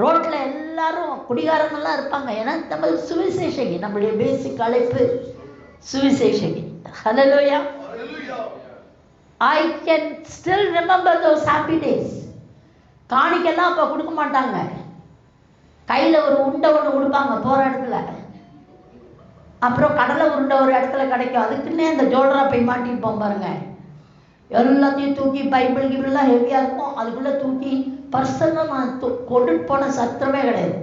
Speaker 1: ரோட்டில் எல்லாரும் குடிகாரங்கள்லாம் இருப்பாங்க. ஏன்னா நம்ம சுவிசேஷகி, நம்மளுடைய பேசிக் அழைப்பு சுவிசேஷகி. ஹல்லேலூயா. I can still remember those happy days. காணிக்கெல்லாம் அப்போ கொடுக்க மாட்டாங்க. கையில் ஒரு உண்டை ஒன்று கொடுப்பாங்க போகிற இடத்துல. அப்புறம் கடலை உருண்டை ஒரு இடத்துல கிடைக்கும். அதுக்குன்னே அந்த ஜோல்ரா போய் மாட்டிருப்போம் பாருங்க. எல்லாத்தையும் தூக்கி பைபிள் கிபிள்லாம் ஹெவியாக இருக்கும், அதுக்குள்ளே தூக்கி பர்சனல் நான் கொண்டுட்டு போன சத்திரமே கிடையாது.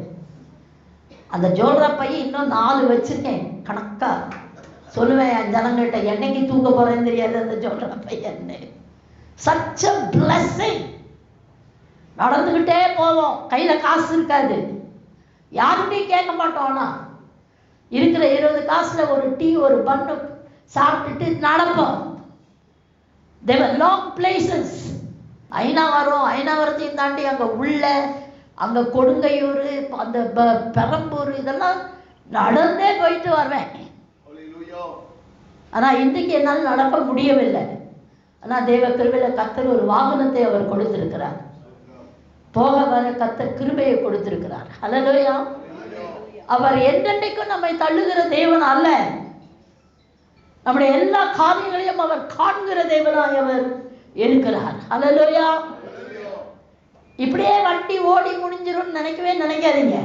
Speaker 1: அந்த ஜோல்ரா பையை இன்னும் 4 வச்சுருக்கேன் கணக்காக. சொல்லுவேன் என் ஜனங்கிட்ட, என்னைக்கு தூக்க போகிறேன்னு தெரியாது அந்த ஜோல்ரா பையன்னு. Such a blessing. நடந்துக்கிட்டே போவோம், கையில் காசு இருக்காது, யாருகிட்டையும் கேட்க மாட்டோம். ஆனால் இருக்கிற 20 காசில் ஒரு டீ ஒரு பன்னு சாப்பிட்டுட்டு நடப்போம். There were long places. Ainavaram, ஐநாவரத்தையும் தாண்டி அங்கே உள்ள, அங்கே கொடுங்கையூர், அந்த பெரம்பூர், இதெல்லாம் நடந்தே போயிட்டு வருவேன். ஆனால் இன்றைக்கு என்னால் நடக்க முடியவில்லை. ஆனால் தேவ கிருபையில் கர்த்தர் ஒரு வாகனத்தை அவர் கொடுத்திருக்கிறார். போக வர கர்த்தர் கிருபையை கொடுத்திருக்கிறார். ஹல்லேலூயா. அவர் என்றென்றைக்கும் நம்மை தள்ளுகிற தேவன் அல்ல. நம்முடைய எல்லா காரியங்களையும் அவர் காண்கிற தேவனாய் அவர் இருக்கிறார். ஹல்லேலூயா. இப்படியே வண்டி ஓடி முடிஞ்சிடும் நினைக்காதீங்க.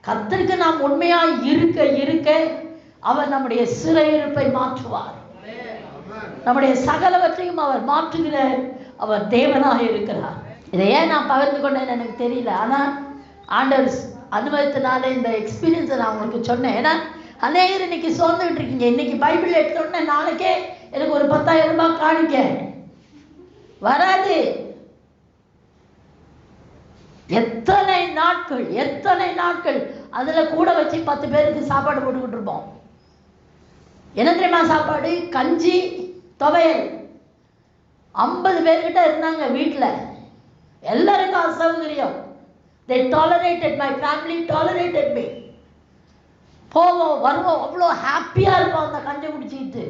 Speaker 1: கர்த்தருக்கு நாம் உண்மையாய் இருக்க இருக்க அவர் நம்முடைய சிறையிருப்பை மாற்றுவார். நம்முடைய சகலவற்றையும் அவர் மாற்றுகிற அவர் தேவனாக இருக்கிறார். இதை ஏன் நான் பகிர்ந்து கொண்டேன்னு எனக்கு தெரியல. ஆனால் ஆண்டவர் அனுபவத்தினால இந்த எக்ஸ்பீரியன்ஸை நான் உங்களுக்கு சொன்னேன். ஏன்னா அநேகர் இன்னைக்கு சோர்ந்துகிட்டு இருக்கீங்க. இன்னைக்கு பைபிள் எடுத்தோடனே நாளைக்கே எனக்கு ஒரு 10,000 ரூபாய் காணிக்க வராது. எத்தனை நாட்கள் அதில் கூட வச்சு 10 பேருக்கு சாப்பாடு போட்டுக்கிட்டு இருப்போம். என்ன தெரியுமா சாப்பாடு? கஞ்சி, துவையல். 50 பேர்கிட்ட இருந்தாங்க வீட்டில். எல்லாருக்கும் அசௌகரியம். They tolerated, my family tolerated me. போவோம் வருவோம், அவ்வளோ ஹாப்பியாக இருப்போம் அந்த கஞ்சி குடிச்சிக்கிட்டு.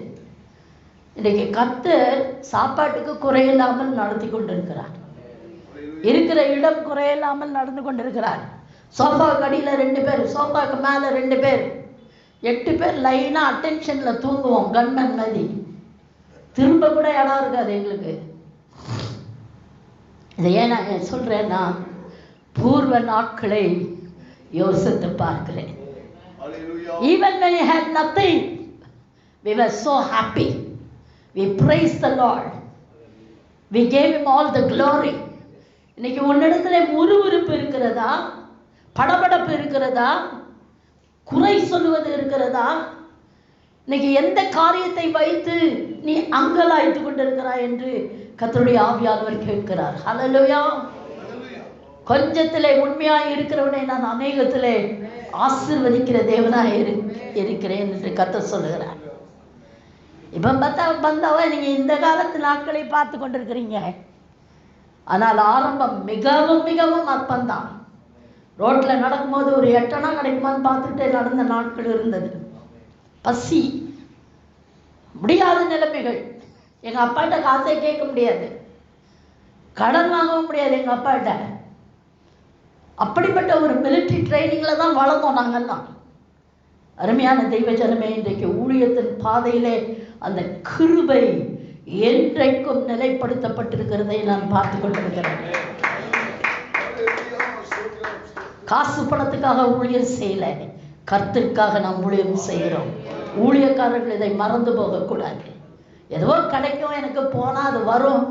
Speaker 1: இன்றைக்கி கர்த்தர் சாப்பாட்டுக்கு குறையில்லாமல் நடத்தி கொண்டிருக்கிறார். இருக்கிற இடம் குறையில்லாமல் நடந்து கொண்டிருக்கிறார். சோஃபாவுக்கு அடியில் 2 பேர், சோஃபாவுக்கு மேலே 2 பேர், 8 பேர் லைனாக அட்டென்ஷனில் தூங்குவோம். கன்மன் மாதிரி திரும்ப கூட இடம் இருக்காது எங்களுக்கு. இதை ஏன் நான் சொல்கிறேன்னா, பூர்வ நாட்களை யோசித்து பார்க்கிறேன். Even when we had nothing, we were so happy. We praised the Lord. We gave him all the glory. இன்னைக்கு உன்னிடத்துல முறுமுறுப்பு இருக்கிறதா, படபடப்பு இருக்கிறதா, குறை சொல்லுவது இருக்கிறதா? இன்னைக்கு எந்த காரியத்தை வைத்து நீ அங்கலாய்த்து கொண்டிருக்கிறாய் என்று கர்த்தருடைய ஆவியானவர் கேட்கிறார். ஹல்லேலூயா. கொஞ்சத்திலே உண்மையாய் இருக்கிறவனை நான் அநேகத்திலே ஆசீர்வதிக்கிற தேவனாக இருக்கிறேன் என்று கர்த்தர் சொல்லுகிறார். இப்போ வந்தவ நீங்கள் இந்த காலத்து நாட்களை பார்த்து கொண்டிருக்கிறீங்க. ஆனால் ஆரம்பம் மிகவும் மிகவும் அற்பந்தான். ரோட்டில் நடக்கும்போது ஒரு 8 அணா கிடைக்குமான்னு பார்த்துட்டே நடந்த நாட்கள் இருந்தது. பசி, முடியாத நிலைமைகள். எங்கள் அப்பாட்ட காசே கேட்க முடியாது, கடன் வாங்கவும் முடியாது எங்கள் அப்பாட்ட. அப்படிப்பட்ட ஒரு மிலிட்ரி ட்ரைனிங்கில் தான் வளர்ந்தோம் நாங்கள்லாம். அருமையான தெய்வ ஜனமே, இன்றைக்கு ஊழியத்தின் பாதையிலே அந்த கிருபை என்றைக்கும் நிலைப்படுத்தப்பட்டிருக்கிறதை நான் பார்த்து கொண்டிருக்கிறேன். காசு பணத்துக்காக ஊழியம் செய்யல, கர்த்தருக்காக நாம் ஊழியம் செய்கிறோம். ஊழியக்காரர்கள் இதை மறந்து போகக்கூடாது. ஏதோ கிடைக்கும், எனக்கு போனால் அது வரும்.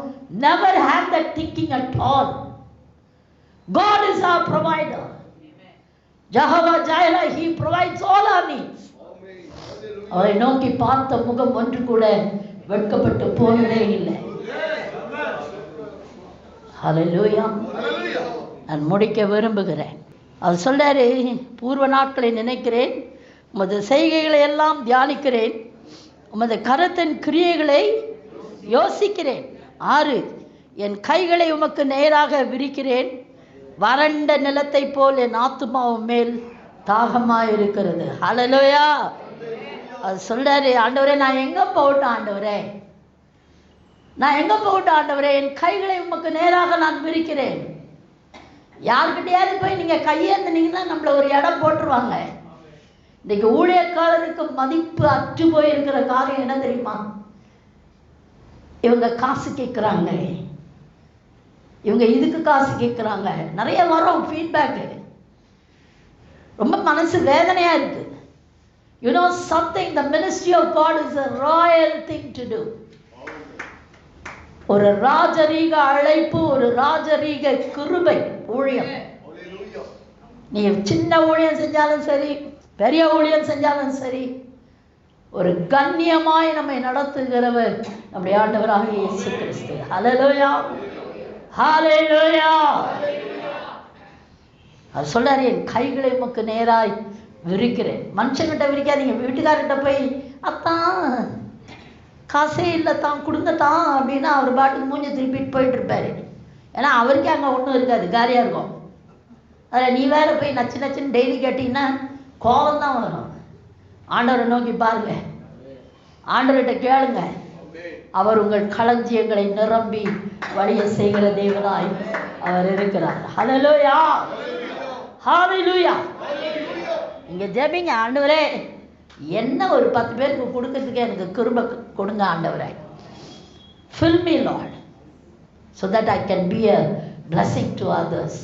Speaker 1: Never have that thinking at all. God is our provider. Jehovah Jireh, he provides all our needs. அவரை நோக்கி பார்த்த முகம் ஒன்று கூட வெட்கப்பட்டு போனதே இல்லை. ஹல்லேலூயா. நான் முடிக்க விரும்புகிறேன். அவர் சொல்றாரு, பூர்வ நாட்களை நினைக்கிறேன், உமது செய்கைகளை எல்லாம் தியானிக்கிறேன், உமது கரத்தின் கிரியைகளை யோசிக்கிறேன். 6, என் கைகளை உமக்கு நேராக விரிக்கிறேன், வறண்ட நிலத்தை போல் என் ஆத்துமாவும் மேல் தாகமாக இருக்கிறது. ஹல்லேலூயா. அது சொல்றாரு, ஆண்டவரே நான் எங்கே போகட்டும் ஆண்டவரே, நான் எங்கே போகட்டும் ஆண்டவரே, என் கைகளை உமக்கு நேராக நான் விரிக்கிறேன். யாருக்கிட்டையாவது போய் நீங்கள் கையேந்தினீங்கன்னா நம்மளை ஒரு இடம் போட்டுருவாங்க. இன்றைக்கு ஊழியக்காரருக்கு மதிப்பு அற்று போயிருக்கிற காரியம் என்ன தெரியுமா? இவங்க காசு கேட்குறாங்க, இவங்க இதுக்கு காசு கேட்குறாங்க. நிறைய வரும் ஃபீட்பேக்கு, ரொம்ப மனசு வேதனையாக இருக்குது. You know something, the ministry of God is a royal thing to do. ஒரு ராஜரீக அழைப்பு, ஒரு ராஜரீக கிருபை ஊழியம். நீ சின்ன ஊழியம் செஞ்சாலும் சரி, பெரிய ஊழியம் செஞ்சாலும் சரி, ஒரு கண்ணியமாய் நம்மை நடத்துகிறவர் நம்முடைய ஆண்டவராக இயேசு கிறிஸ்து. ஹல்லேலூயா, ஹல்லேலூயா. அது சொல்றாரு, என் கைகளை உமக்கு நேராய் விரிக்கிறேன். மனுஷங்கிட்ட விரிக்காதீங்க. வீட்டுக்காரர்கிட்ட போய் அத்தான் காசே இல்லை தான் கொடுங்கத்தான் அப்படின்னா அவர் பாட்டுக்கு மூஞ்சி திருப்பிட்டு போயிட்டு இருப்பாரு. ஏன்னா அவருக்கே அங்கே ஒன்றும் இருக்காது, காலியாக இருக்கும். அதில் நீ வேற போய் நச்சு நச்சுன்னு டெய்லி கேட்டிங்கன்னா கோபம் தான் வரும். ஆண்டவரை நோக்கி பாருங்க, ஆண்டவர்கிட்ட கேளுங்க. அவர் உங்கள் களஞ்சியங்களை நிரம்பி வழிய செய்கிற தேவனாய் அவர் இருக்கிறார். ஹல்லேலூயா, ஹல்லேலூயா. இங்கே ஜெபிங்க, ஆண்டவரே என்ன ஒரு 10 பேருக்கு கொடுக்கறதுக்கே எனக்கு கிருபை கொடுங்க ஆண்டவரே. Fill me Lord so that I can be a blessing to others.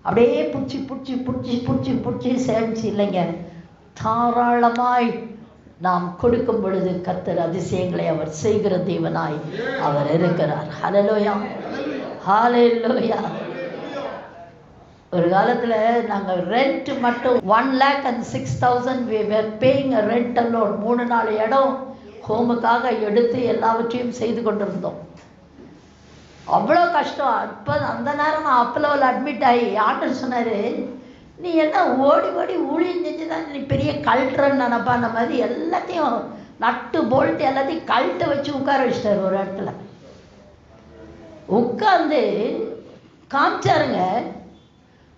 Speaker 1: அப்படியே புடிச்சு புடிச்சு புடிச்சு புடிச்சு புடிச்சு சேமிச்சு இல்லைங்க, தாராளமாய் நாம் கொடுக்கும் பொழுது கர்த்தர் அதிசயங்களை அவர் செய்கிற தேவனாய் அவர் இருக்கிறார். ஹல்லேலூயா, ஹல்லேலூயா. ஒரு காலத்தில் நாங்கள் ரெண்ட் மட்டும் 1,06,000 we were paying a rent alone. 3-4 இடம் ஹோமுக்காக எடுத்து எல்லாவற்றையும் செய்து கொண்டிருந்தோம். அவ்வளோ கஷ்டம். அப்போ அந்த நேரம் நான் அப்போலோவில் அட்மிட் ஆகி ஆண்டவர் சொன்னார், நீ என்ன ஓடி ஓடி ஊழியம் செஞ்சு தான் நீ பெரிய கல்ட்டுறன்னு நினப்பா. அந்த மாதிரி எல்லாத்தையும் நட்டு போல்ட்டு எல்லாத்தையும் கழட்ட வச்சு உட்கார வச்சிட்டார் ஒரு இடத்துல. உட்காந்து காமிச்சாருங்க.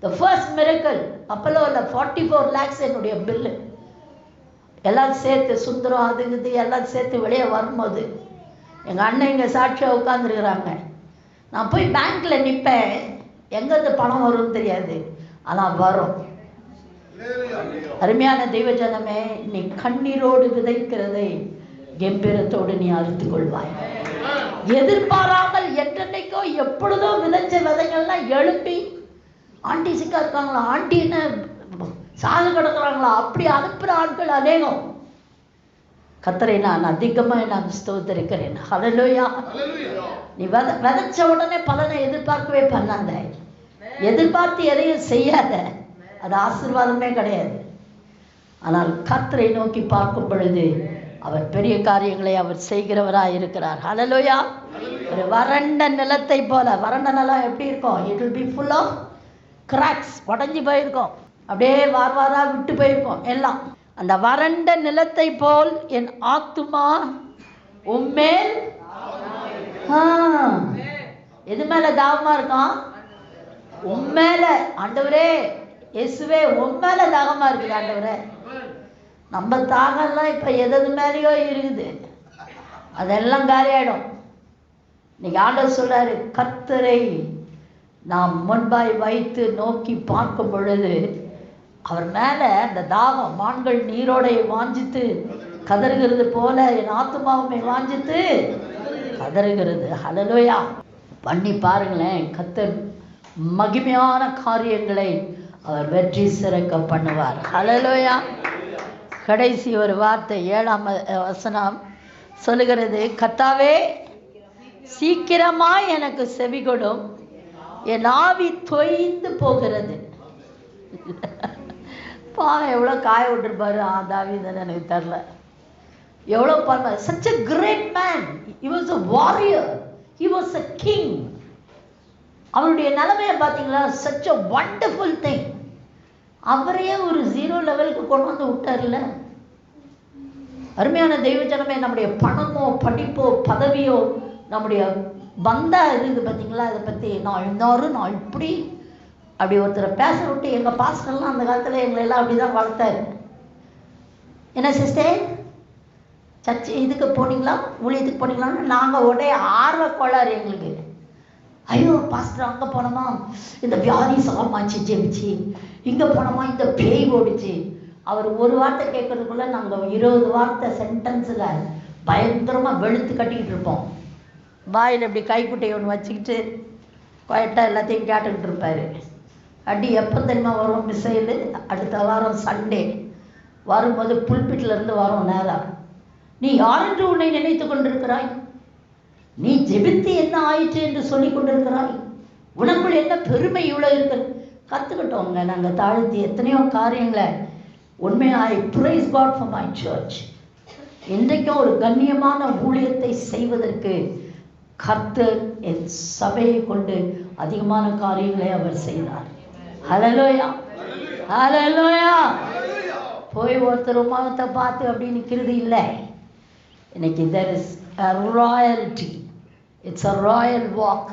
Speaker 1: The first miracle, அப்போலோவில் 44 lakhs என்னுடைய பில்லு எல்லாம் சேர்த்து, சுந்தரம் அதுங்குது எல்லாம் சேர்த்து வெளியே வரும்போது எங்கள் அண்ணன் இங்கே சாட்சியாக உட்காந்துருக்குறாங்க. நான் போய் பேங்க்கில் நிற்பேன், எங்கேருந்து பணம் வரும்னு தெரியாது, ஆனால் வரும். அருமையான தெய்வ ஜனமே, நீ கண்ணீரோடு விதைக்கிறதை கம்பீரத்தோடு நீ அறுத்து கொள்வாய். எதிர்பாராமல் என்றென்னைக்கோ எப்பொழுதோ விதைச்ச விதைகள்லாம் எழுப்பி, ஆண்டி சிக்கா இருக்காங்களா, ஆண்டி என்ன சாக கிடக்குறாங்களா, அப்படி அனுப்புகிற ஆட்கள் அநேகம். கர்த்தரை நான் அதிகமாக நான் ஸ்தோத்திரிக்கிறேன். ஹல்லேலூயா. நீ விதைச்ச உடனே பலனை எதிர்பார்க்கவே பண்ணாத, எதிர்பார்த்து எதையும் செய்யாத, அது ஆசீர்வாதமே கிடையாது. ஆனால் கர்த்தரை நோக்கி பார்க்கும் பொழுது அவர் பெரிய காரியங்களை அவர் செய்கிறவராக இருக்கிறார். ஹல்லேலூயா. ஒரு வறண்ட நிலத்தை போல, வறண்ட நிலம் எப்படி இருக்கும்? It will be full of cracks, உடஞ்சி போயிருக்கோம், அப்படியே வார்வாராக விட்டு போயிருக்கோம் எல்லாம். அந்த வறண்ட நிலத்தை போல் என் ஆத்துமா உம்மேல், எது மேலே தாகமாக இருக்கான்? உம்மேல. ஆண்டவரே இயேசுவே உம்மேல தாகமாக இருக்குது ஆண்டவரே. நம்ம தாகம்லாம் இப்போ எது மேலேயோ இருக்குது, அதெல்லாம் காலியாயிடும். இன்னைக்கு ஆண்டவர் சொல்றாரு, கர்த்தரை நாம் முன்பாய் வைத்து நோக்கி பார்க்கும் பொழுது அவர் மேலே அந்த தாகம், மான்கள் நீரோடை வாஞ்சித்து கதறுகிறது போல என் ஆத்துமாவுமே வாஞ்சித்து கதறுகிறது. ஹல்லேலூயா. பண்ணி பாருங்களேன், கர்த்தர் மகிமையான காரியங்களை அவர் வெற்றி சிறக்க பண்ணுவார். ஹல்லேலூயா. கடைசி ஒரு வார்த்தை 7ஆம் வசனம் சொல்லுகிறது, கர்த்தாவே சீக்கிரமாய் எனக்கு செவி கொடும், என் ஆவி தொய்ந்து போகிறது. எவ்வளோ காய விட்டுருப்பாரு தாவீதுன்னு எனக்கு தெரில. எவ்வளோ பண்ண, such a great man, he was a warrior, he was a king. அவருடைய நிலைமையை பார்த்தீங்களா? such a wonderful thing. அவரையே ஒரு 0 லெவலுக்கு கொண்டு வந்து விட்டார்ல. அருமையான தெய்வ ஜனமே, நம்முடைய பணமோ படிப்போ பதவியோ நம்முடைய பந்தா இருக்குது பார்த்தீங்களா, அதை பற்றி நான் இன்னொரும் நான் இப்படி அப்படி ஒருத்தரை பேச விட்டு, எங்கள் பாஸ்டர்லாம் அந்த காலத்தில் எங்களை எல்லாம் அப்படி தான் வளர்த்தாரு. என்ன சிஸ்டர், சர்ச்சு இதுக்கு போனீங்களா, ஊழியத்துக்கு போனீங்களான்னு நாங்கள் உடனே ஆர்வ கோளாறு எங்களுக்கு. ஐயோ பாஸ்டர் அங்கே போனோமா இந்த வியாதி சாமாச்சு ஜெபிச்சு, இங்கே போனோமா இந்த பேய் ஓடிச்சு. அவர் ஒரு வார்த்தை கேட்கறதுக்குள்ள நாங்கள் 20 வார்த்தை சென்டென்ஸில் பயங்கரமாக வெளுத்து கட்டிக்கிட்டு இருப்போம். வாயில் இப்படி கைக்குட்டையை ஒன்று வச்சுக்கிட்டு குவாய்ட்டாக எல்லாத்தையும் கேட்டுக்கிட்டு இருப்பார். அடி எப்போ தெரியுமா வரும் மிசைலு, அடுத்த வாரம் சண்டே வரும்போது புல்பிட்டிலேருந்து வரும் நேரம். நீ யாரென்று உன்னை நினைத்து கொண்டிருக்கிறாய், நீ ஜெபித்து என்ன ஆயிற்று என்று சொல்லி கொண்டிருக்கிறாய், உனக்குள் என்ன பெருமை இவ்வளோ இருக்கு. கற்றுக்கிட்டோங்க நாங்கள் தாழ்த்தி எத்தனையோ காரியங்களை. உண்மையாக I praise God for my church. இன்றைக்கும் ஒரு கண்ணியமான ஊழியத்தை செய்வதற்கு கர்த்தர் என் சபையை கொண்டு அதிகமான காரியங்களை அவர் செய்தார். ஹல்லேலூயா, ஹல்லேலூயா. போய் ஒருத்தர் உமாவத்தை பார்த்து அப்படி நிற்கிறது இல்லை. இன்னைக்கு there is a royalty, it's a royal walk,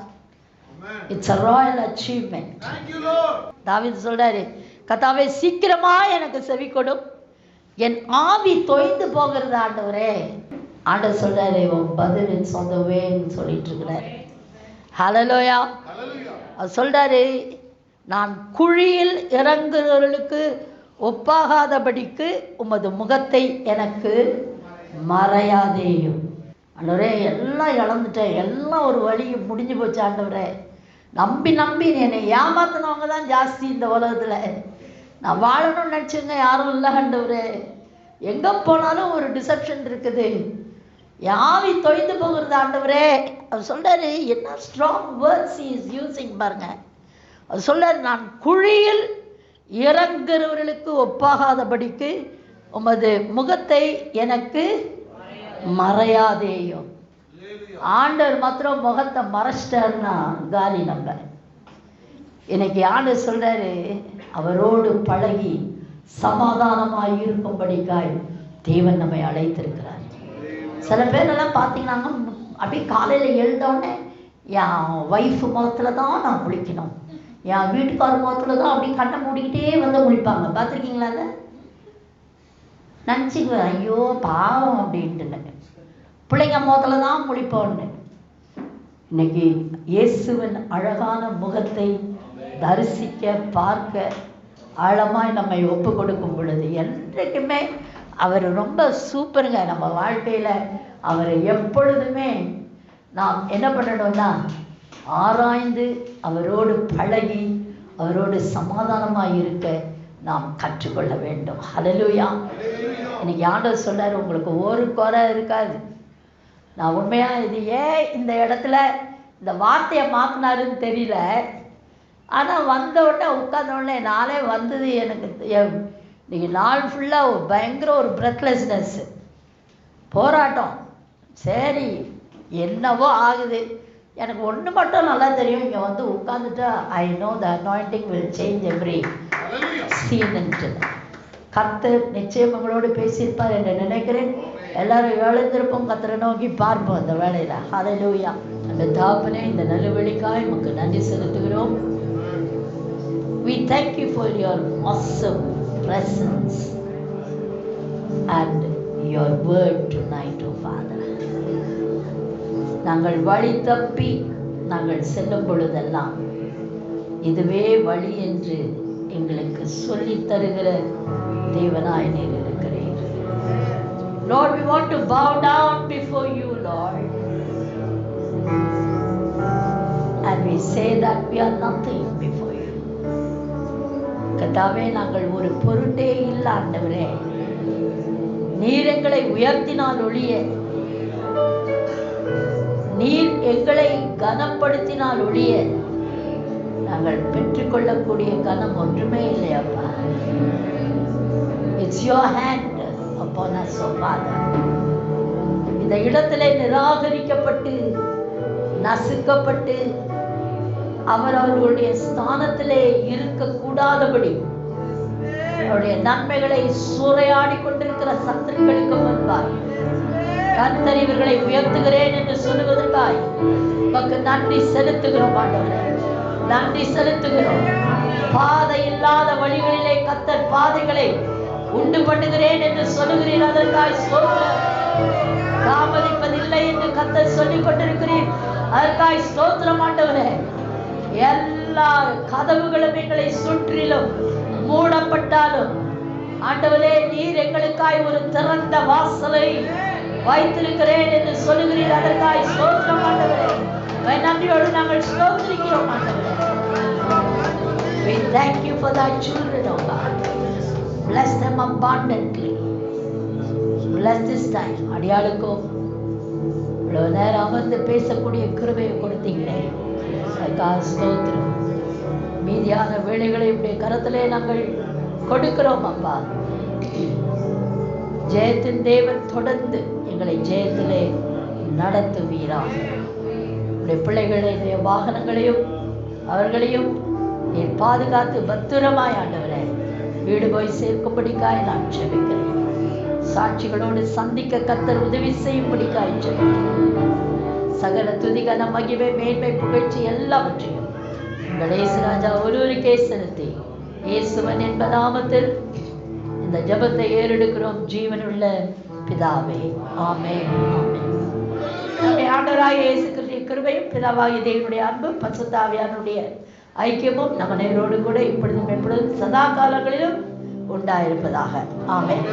Speaker 1: it's a royal achievement. Thank you Lord. தாவீது சொல்றாரு, கர்த்தாவே சீக்கிரமா எனக்கு செவி கொடும், என் ஆவி தொய்ந்து போகிறது ஆண்டவரே. ஆண்டவர் சொல்றாரு, உன் பதில் இட்ஸ் ஆன் தி வேன்னு சொல்லிட்டு இருக்கிறாரு. ஹல்லேலூயா. அவர் சொல்றாரு, நான் குழியில் இறங்குகிறவர்களுக்கு ஒப்பாகாதபடிக்கு உமது முகத்தை எனக்கு மறையாதேயும். ஆண்டவரே எல்லாம் இழந்துட்டேன், எல்லாம் ஒரு வழி முடிஞ்சு போச்சு ஆண்டவரே. நம்பி நம்பி என்னை ஏமாத்தினவங்க தான் ஜாஸ்தி இந்த உலகத்தில். நான் வாழணும்னு நினச்சவங்க யாரும் இல்லை ஆண்டவரே. எங்கே போனாலும் ஒரு டிசப்ஷன் இருக்குது. யாவி தொய்ந்து போகிறது ஆண்டவரே. அவர் சொல்கிறாரு, என்ன ஸ்ட்ராங் வேர்ட்ஸ் இஸ் யூஸிங் பாருங்க. அவர் சொல்கிறார், நான் குழியில் இறங்குறவர்களுக்கு ஒப்பாகாதபடிக்கு உமது முகத்தை எனக்கு மறையாதேயும். ஆண்டவர் மாத்திரம் முகத்தை மறைச்சிட்டாருன்னா காலி நம்ம. இன்னைக்கு ஆண்டவர் சொல்றாரு, அவரோடு பழகி சமாதானமாய் இருக்கும்படிக்காய் தேவன் நம்மை அழைத்திருக்கிறார். சில பேரெல்லாம் பார்த்தீங்கன்னா அப்படியே காலையில் எழுந்தோடனே என் ஒய்ஃப் முகத்தில் தான் நான் முழிக்கணும், என் வீட்டுக்காரர் முகத்தில் தான் அப்படி கண்ணை மூடிக்கிட்டே வந்து முழிப்பாங்க. பார்த்துருக்கீங்களா? அதை நினச்சிக்குவேன், ஐயோ பாவம் அப்படின்ட்டு. பிள்ளைங்க முகத்தில் தான் முழிப்போன்னு. இன்னைக்கு இயேசுவின் அழகான முகத்தை தரிசிக்க பார்க்க ஆழமாய் நம்மை ஒப்பு கொடுக்கும் பொழுது என்றைக்குமே அவர் ரொம்ப சூப்பருங்க. நம்ம வாழ்க்கையில் அவரை எப்பொழுதுமே நாம் என்ன பண்ணணும்னா ஆராய்ந்து அவரோடு பழகி அவரோடு சமாதானமாக இருக்க நாம் கற்றுக்கொள்ள வேண்டும். ஹல்லேலூயா. இன்னைக்கு ஆண்டவர் சொல்றார், உங்களுக்கு ஒரு குறை இருக்காது. நான் உண்மையாக இது ஏன் இந்த இடத்துல இந்த வார்த்தையை மாற்றினாருன்னு தெரியல. ஆனால் வந்த உடனே உட்கார்ந்த உடனே நாளே வந்தது எனக்கு. இன்னைக்கு நாள் ஃபுல்லாக ஒரு பயங்கர ஒரு பிரெத்லெஸ்னஸ் போராட்டம். சரி என்னவோ ஆகுது. எனக்கு ஒன்று மட்டும் நல்லா தெரியும், இங்கே வந்து உட்காந்துட்டா I know the anointing will change every scene. கர்த்தர் நிச்சயம் உங்களோடு பேசியிருப்பார் என்று நினைக்கிறேன். எல்லாரும் எழுந்திருப்போம், கர்த்தரை நோக்கி பார்ப்போம் அந்த வேலையில். ஹல்லேலூயா. அந்த தகப்பனே, இந்த நல்லவெளிக்காய் உமக்கு நன்றி செலுத்துகிறோம். We thank you for your awesome presence and your word tonight, oh Father. நாங்கள் வழி தப்பி நாங்கள் செல்லும் பொழுதெல்லாம் இதுவே வழி என்று எங்களுக்கு சொல்லித் தருகிற தேவனாய் நீர் இருக்கிறீர். Lord, we want to bow down before you, Lord, and we say that we are nothing before you. கர்த்தாவே, நாங்கள் ஒரு பொருட்டே இல்லை ஆண்டவரே. நீர் எங்களை உயர்த்தினால் ஒழிய, நீர் எங்களை கனப்படுத்தினால் ஒழிய நாங்கள் பெற்றுக்கொள்ளக்கூடிய கனம் ஒன்றுமே இல்லையப்பா. It's your hand upon us, oh Father. இந்த இடத்திலே நிராகரிக்கப்பட்டு நசுக்கப்பட்டு அவர்களுடைய ஸ்தானத்திலே இருக்கக்கூடாதபடி அவருடைய நன்மைகளை சூறையாடி கொண்டிருக்கிற சத்துருக்களுக்கு முன்பாய் கர்த்தர் இவர்களை உயர்த்துகிறேன் என்று சொல்லுவதற்காய் உமக்கு நன்றி செலுத்துகிறோம் ஆண்டவரே, நன்றி செலுத்துகிறோம். பாதை இல்லாத வழிகளிலே கர்த்தர் பாதைகளை உண்டு பண்ணுகிறேன் என்று சொல்லுகிறீர், அதற்காய் ஸ்தோத்திரம். தாமதிப்பதில்லை என்று கர்த்தர் சொல்லிக் கொண்டிருக்கிறீர், அதற்காய் ஸ்தோத்திரம் ஆண்டவரே. எல்லா கதவுகளும் எங்களை சுற்றிலும் மூடப்பட்டாலும் ஆண்டவரே, நீர் எங்களுக்காய் ஒரு திறந்த வாசலை வைத்திருக்கிறேன் என்று சொல்லுகிறீர், அதற்காய் ஸ்தோத்திரம் ஆண்டவரே. நன்றியோடு நாங்கள் ஸ்தோத்திரிக்கிறோம் ஆண்டவரே. We thank you for thy children, oh God. Bless them abundantly. Bless this time. அடியாளுக்கும் இவ்வளவு நேரம் அமர்ந்து பேசக்கூடிய கிருபையை கொடுத்தீங்களே, அதுக்காக ஸ்தோத்திரம். மீதியான வேலைகளை இப்படி கரத்திலே நாங்கள் கொடுக்கிறோம் அப்பா. ஜெயத்தின் தேவன் தொடர்ந்து எங்களை ஜெயத்திலே நடத்துவீராக. உடைய பிள்ளைகளுடைய வாகனங்களையும் அவர்களையும் நீர் பாதுகாத்து பத்திரமாய் ஆண்டவரே வீடு போய் சேர்க்கும்படிக்காய் நான் ஜெபிக்கிறேன். சாட்சிகளோடு சந்திக்க கர்த்தர் உதவி செய்யும்படிக்காய் ஜெபிக்கிறேன். சகல துதிகன மகிமை மேன்மை புகழ்ச்சி எல்லாவற்றையும் உங்கள் இயேசு ராஜா ஒருவருக்கே செலுத்தி இயேசுவன் என்ப நாமத்தில் இந்த ஜெபத்தை ஏறெடுக்கிறோம் ஜீவனுள்ள பிதாவே, ஆமென், ஆமென். நம்முடைய ஆண்டவராகிய இயேசு கிறிஸ்துவின் கிருபையும் பிதாவாகிய தேவனுடைய அன்பும் பரிசுத்த ஆவியானவருடைய ஐக்கியமும் நம்ம நேரோடு கூட இப்பொழுதும் எப்பொழுதும் சதா காலங்களிலும் உண்டாயிருப்பதாக. ஆமென்.